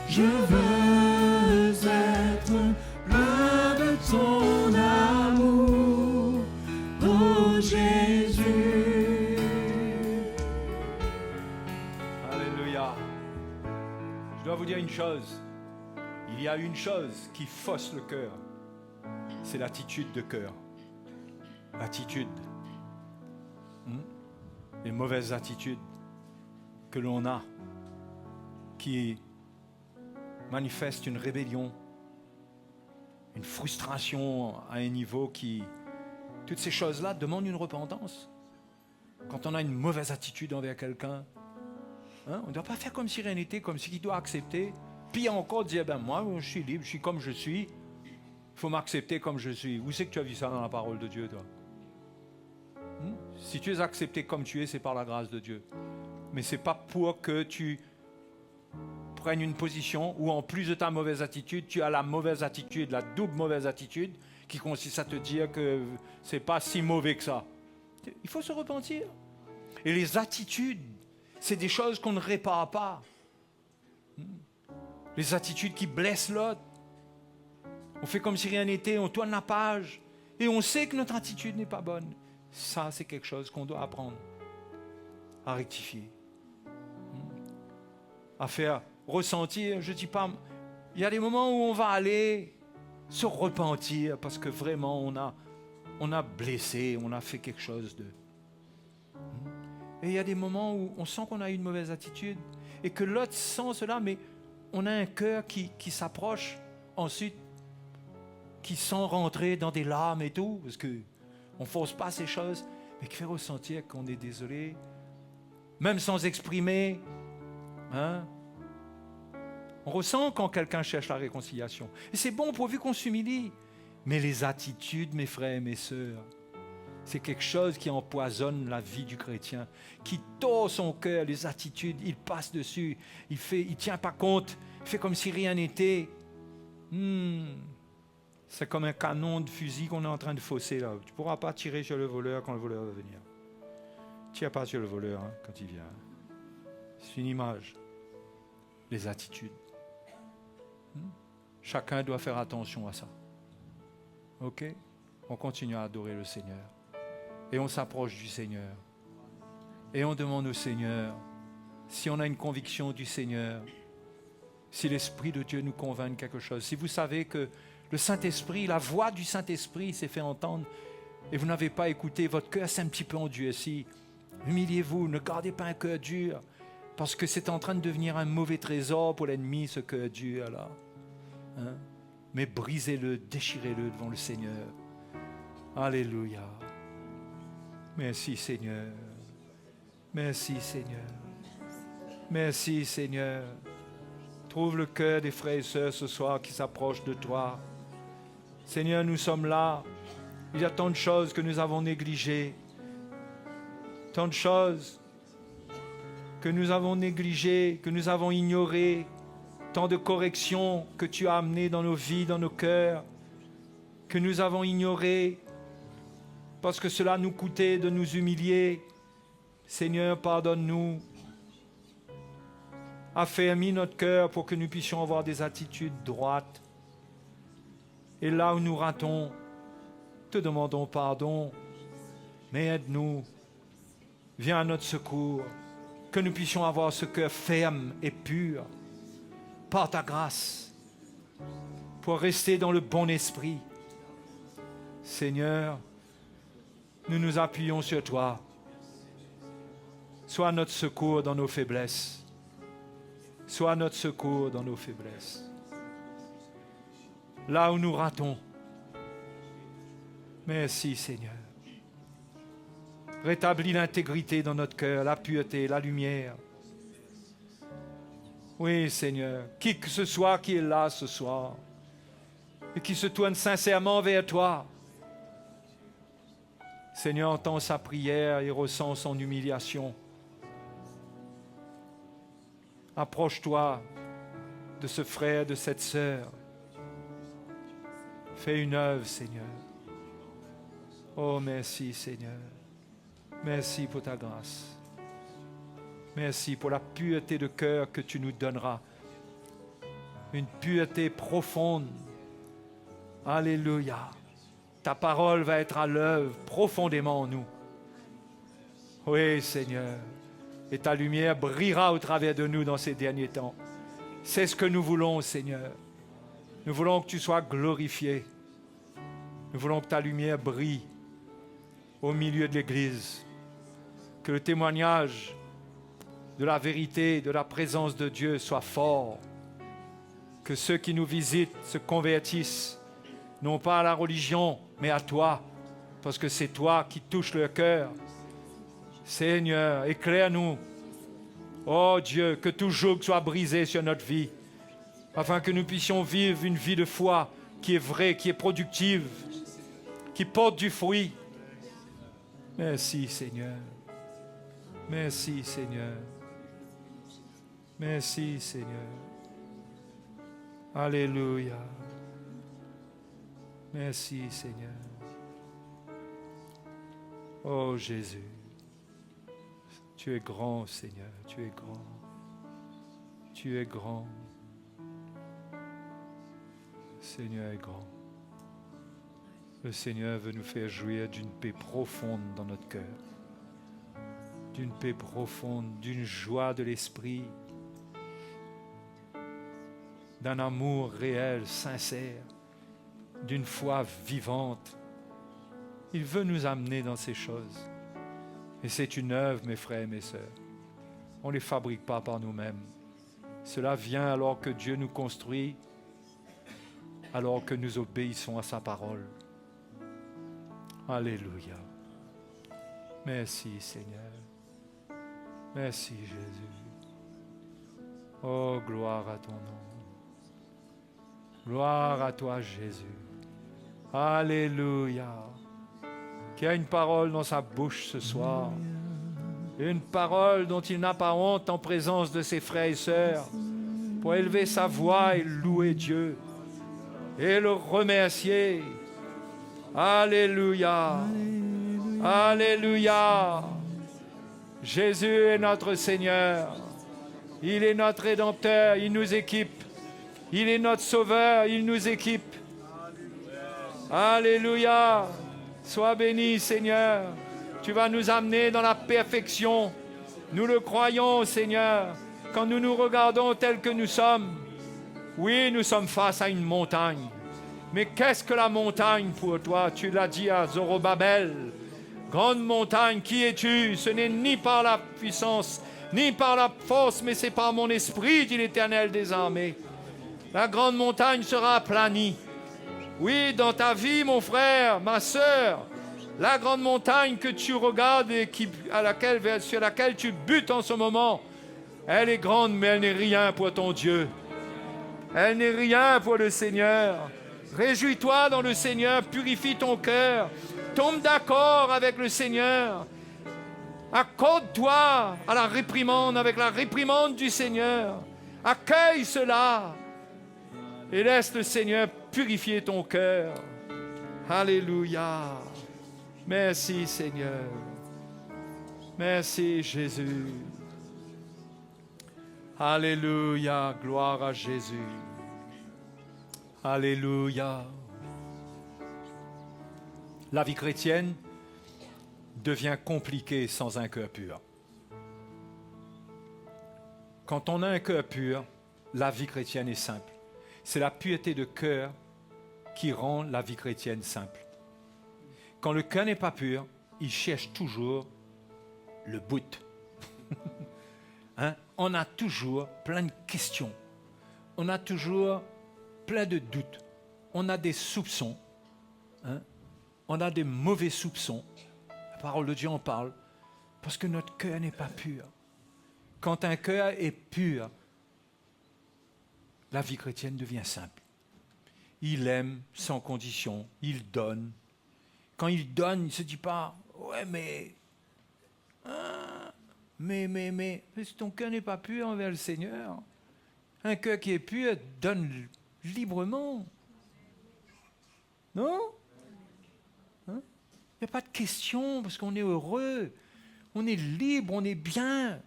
je veux être plein de ton amour, ô Jésus. Alléluia. Je dois vous dire une chose. Il y a une chose qui fausse le cœur. C'est l'attitude de cœur. L'attitude. Les mauvaises attitudes que l'on a qui manifestent une rébellion, une frustration à un niveau qui... Toutes ces choses-là demandent une repentance. Quand on a une mauvaise attitude envers quelqu'un, on ne doit pas faire comme si rien n'était, comme si il doit accepter. Puis encore dire, moi, je suis libre, je suis comme je suis. Il faut m'accepter comme je suis. Où c'est que tu as vu ça dans la parole de Dieu, toi? Si tu es accepté comme tu es, c'est par la grâce de Dieu. Mais ce n'est pas pour que tu prennes une position où en plus de ta mauvaise attitude, tu as la mauvaise attitude, la double mauvaise attitude, qui consiste à te dire que c'est pas si mauvais que ça. Il faut se repentir. Et les attitudes, c'est des choses qu'on ne répare pas. Les attitudes qui blessent l'autre. On fait comme si rien n'était, on tourne la page. Et on sait que notre attitude n'est pas bonne. Ça, c'est quelque chose qu'on doit apprendre à rectifier. À faire ressentir, je ne dis pas... Il y a des moments où on va aller se repentir parce que vraiment on a blessé, on a fait quelque chose de... Et il y a des moments où on sent qu'on a eu une mauvaise attitude et que l'autre sent cela, mais on a un cœur qui s'approche ensuite, qui sent rentrer dans des larmes et tout, parce qu'on ne force pas ces choses, mais qui fait ressentir qu'on est désolé, même sans exprimer. Hein? On ressent quand quelqu'un cherche la réconciliation. Et c'est bon pourvu qu'on s'humilie. Mais les attitudes, mes frères et mes sœurs, c'est quelque chose qui empoisonne la vie du chrétien, qui tord son cœur, les attitudes, il passe dessus, il tient pas compte, il fait comme si rien n'était. C'est comme un canon de fusil qu'on est en train de fausser là. Tu ne pourras pas tirer sur le voleur quand le voleur va venir. Tire pas sur le voleur quand il vient. C'est une image. Les attitudes. Chacun doit faire attention à ça. Ok? On continue à adorer le Seigneur. Et on s'approche du Seigneur. Et on demande au Seigneur, si on a une conviction du Seigneur, si l'Esprit de Dieu nous convainc de quelque chose, si vous savez que le Saint-Esprit, la voix du Saint-Esprit s'est fait entendre et vous n'avez pas écouté, votre cœur s'est un petit peu endurci, humiliez-vous, ne gardez pas un cœur dur, parce que c'est en train de devenir un mauvais trésor pour l'ennemi, ce cœur dur là. Hein? Mais brisez-le, déchirez-le devant le Seigneur. Alléluia. Merci Seigneur. Merci Seigneur. Merci Seigneur. Trouve le cœur des frères et sœurs ce soir qui s'approchent de toi. Seigneur, nous sommes là. Il y a tant de choses que nous avons négligées. Tant de choses que nous avons négligées, que nous avons ignorées. Tant de corrections que tu as amenées dans nos vies, dans nos cœurs, que nous avons ignorées parce que cela nous coûtait de nous humilier. Seigneur, pardonne-nous. Affermis notre cœur pour que nous puissions avoir des attitudes droites. Et là où nous ratons, te demandons pardon, mais aide-nous. Viens à notre secours, que nous puissions avoir ce cœur ferme et pur, par ta grâce, pour rester dans le bon esprit. Seigneur, nous nous appuyons sur toi. Sois notre secours dans nos faiblesses. Sois notre secours dans nos faiblesses. Là où nous ratons, merci Seigneur. Rétablis l'intégrité dans notre cœur, la pureté, la lumière. Oui, Seigneur, qui que ce soit qui est là ce soir et qui se tourne sincèrement vers toi, Seigneur, entends sa prière et ressens son humiliation. Approche-toi de ce frère, de cette sœur. Fais une œuvre, Seigneur. Oh, merci, Seigneur. Merci pour ta grâce. Merci pour la pureté de cœur que tu nous donneras. Une pureté profonde. Alléluia. Ta parole va être à l'œuvre profondément en nous. Oui, Seigneur. Et ta lumière brillera au travers de nous dans ces derniers temps. C'est ce que nous voulons, Seigneur. Nous voulons que tu sois glorifié. Nous voulons que ta lumière brille au milieu de l'Église. Que le témoignage de la vérité, de la présence de Dieu soit fort. Que ceux qui nous visitent se convertissent, non pas à la religion, mais à toi, parce que c'est toi qui touches leur cœur. Seigneur, éclaire-nous. Oh Dieu, que tout joug soit brisé sur notre vie, afin que nous puissions vivre une vie de foi qui est vraie, qui est productive, qui porte du fruit. Merci Seigneur. Merci Seigneur. Merci Seigneur. Alléluia. Merci Seigneur. Oh Jésus, tu es grand Seigneur, tu es grand. Tu es grand. Seigneur est grand. Le Seigneur veut nous faire jouir d'une paix profonde dans notre cœur. D'une paix profonde, d'une joie de l'esprit, d'un amour réel, sincère, d'une foi vivante. Il veut nous amener dans ces choses. Et c'est une œuvre, mes frères et mes sœurs. On ne les fabrique pas par nous-mêmes. Cela vient alors que Dieu nous construit, alors que nous obéissons à sa parole. Alléluia. Merci Seigneur. Merci Jésus. Oh, gloire à ton nom. Gloire à toi Jésus. Alléluia. Qui a une parole dans sa bouche ce soir. Une parole dont il n'a pas honte en présence de ses frères et sœurs. Pour élever sa voix et louer Dieu. Et le remercier. Alléluia. Alléluia. Jésus est notre Seigneur. Il est notre Rédempteur. Il nous équipe. Il est notre Sauveur. Il nous équipe. Alléluia. Sois béni, Seigneur. Tu vas nous amener dans la perfection. Nous le croyons, Seigneur. Quand nous nous regardons tels que nous sommes, oui, nous sommes face à une montagne. Mais qu'est-ce que la montagne pour toi? Tu l'as dit à Zorobabel. Grande montagne, qui es-tu? Ce n'est ni par la puissance, ni par la force, mais c'est par mon esprit, dit l'Éternel des armées. La grande montagne sera aplanie. Oui, dans ta vie, mon frère, ma sœur, la grande montagne que tu regardes et sur laquelle tu butes en ce moment, elle est grande, mais elle n'est rien pour ton Dieu. Elle n'est rien pour le Seigneur. Réjouis-toi dans le Seigneur, purifie ton cœur, tombe d'accord avec le Seigneur. Accorde-toi à la réprimande, avec la réprimande du Seigneur. Accueille cela et laisse le Seigneur purifier ton cœur. Alléluia. Merci Seigneur. Merci Jésus. Alléluia. Gloire à Jésus. Alléluia. La vie chrétienne devient compliquée sans un cœur pur. Quand on a un cœur pur, la vie chrétienne est simple. C'est la pureté de cœur qui rend la vie chrétienne simple. Quand le cœur n'est pas pur, il cherche toujours le but. On a toujours plein de questions. On a toujours plein de doutes. On a des soupçons. On a des mauvais soupçons. La parole de Dieu en parle. Parce que notre cœur n'est pas pur. Quand un cœur est pur, la vie chrétienne devient simple. Il aime sans condition. Il donne. Quand il donne, il ne se dit pas « Ouais, mais si ton cœur n'est pas pur envers le Seigneur, un cœur qui est pur donne librement. Non? Il n'y a pas de question parce qu'on est heureux, on est libre, on est bien.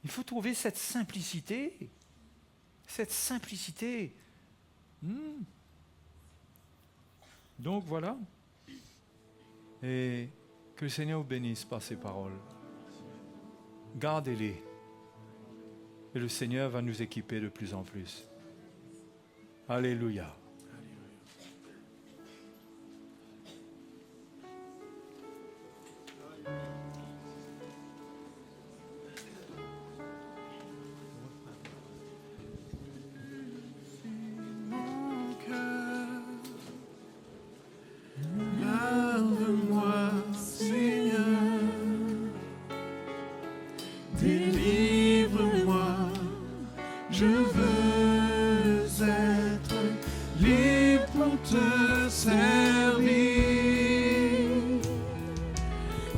Il faut trouver cette simplicité. Cette simplicité. Donc voilà. Et que le Seigneur vous bénisse par ces paroles. Gardez-les. Et le Seigneur va nous équiper de plus en plus. Alléluia.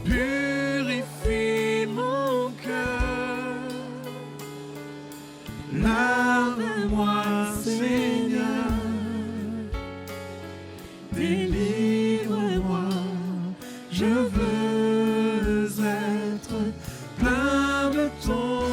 Purifie mon cœur. Seigneur, délivre-moi, je veux être plein de ton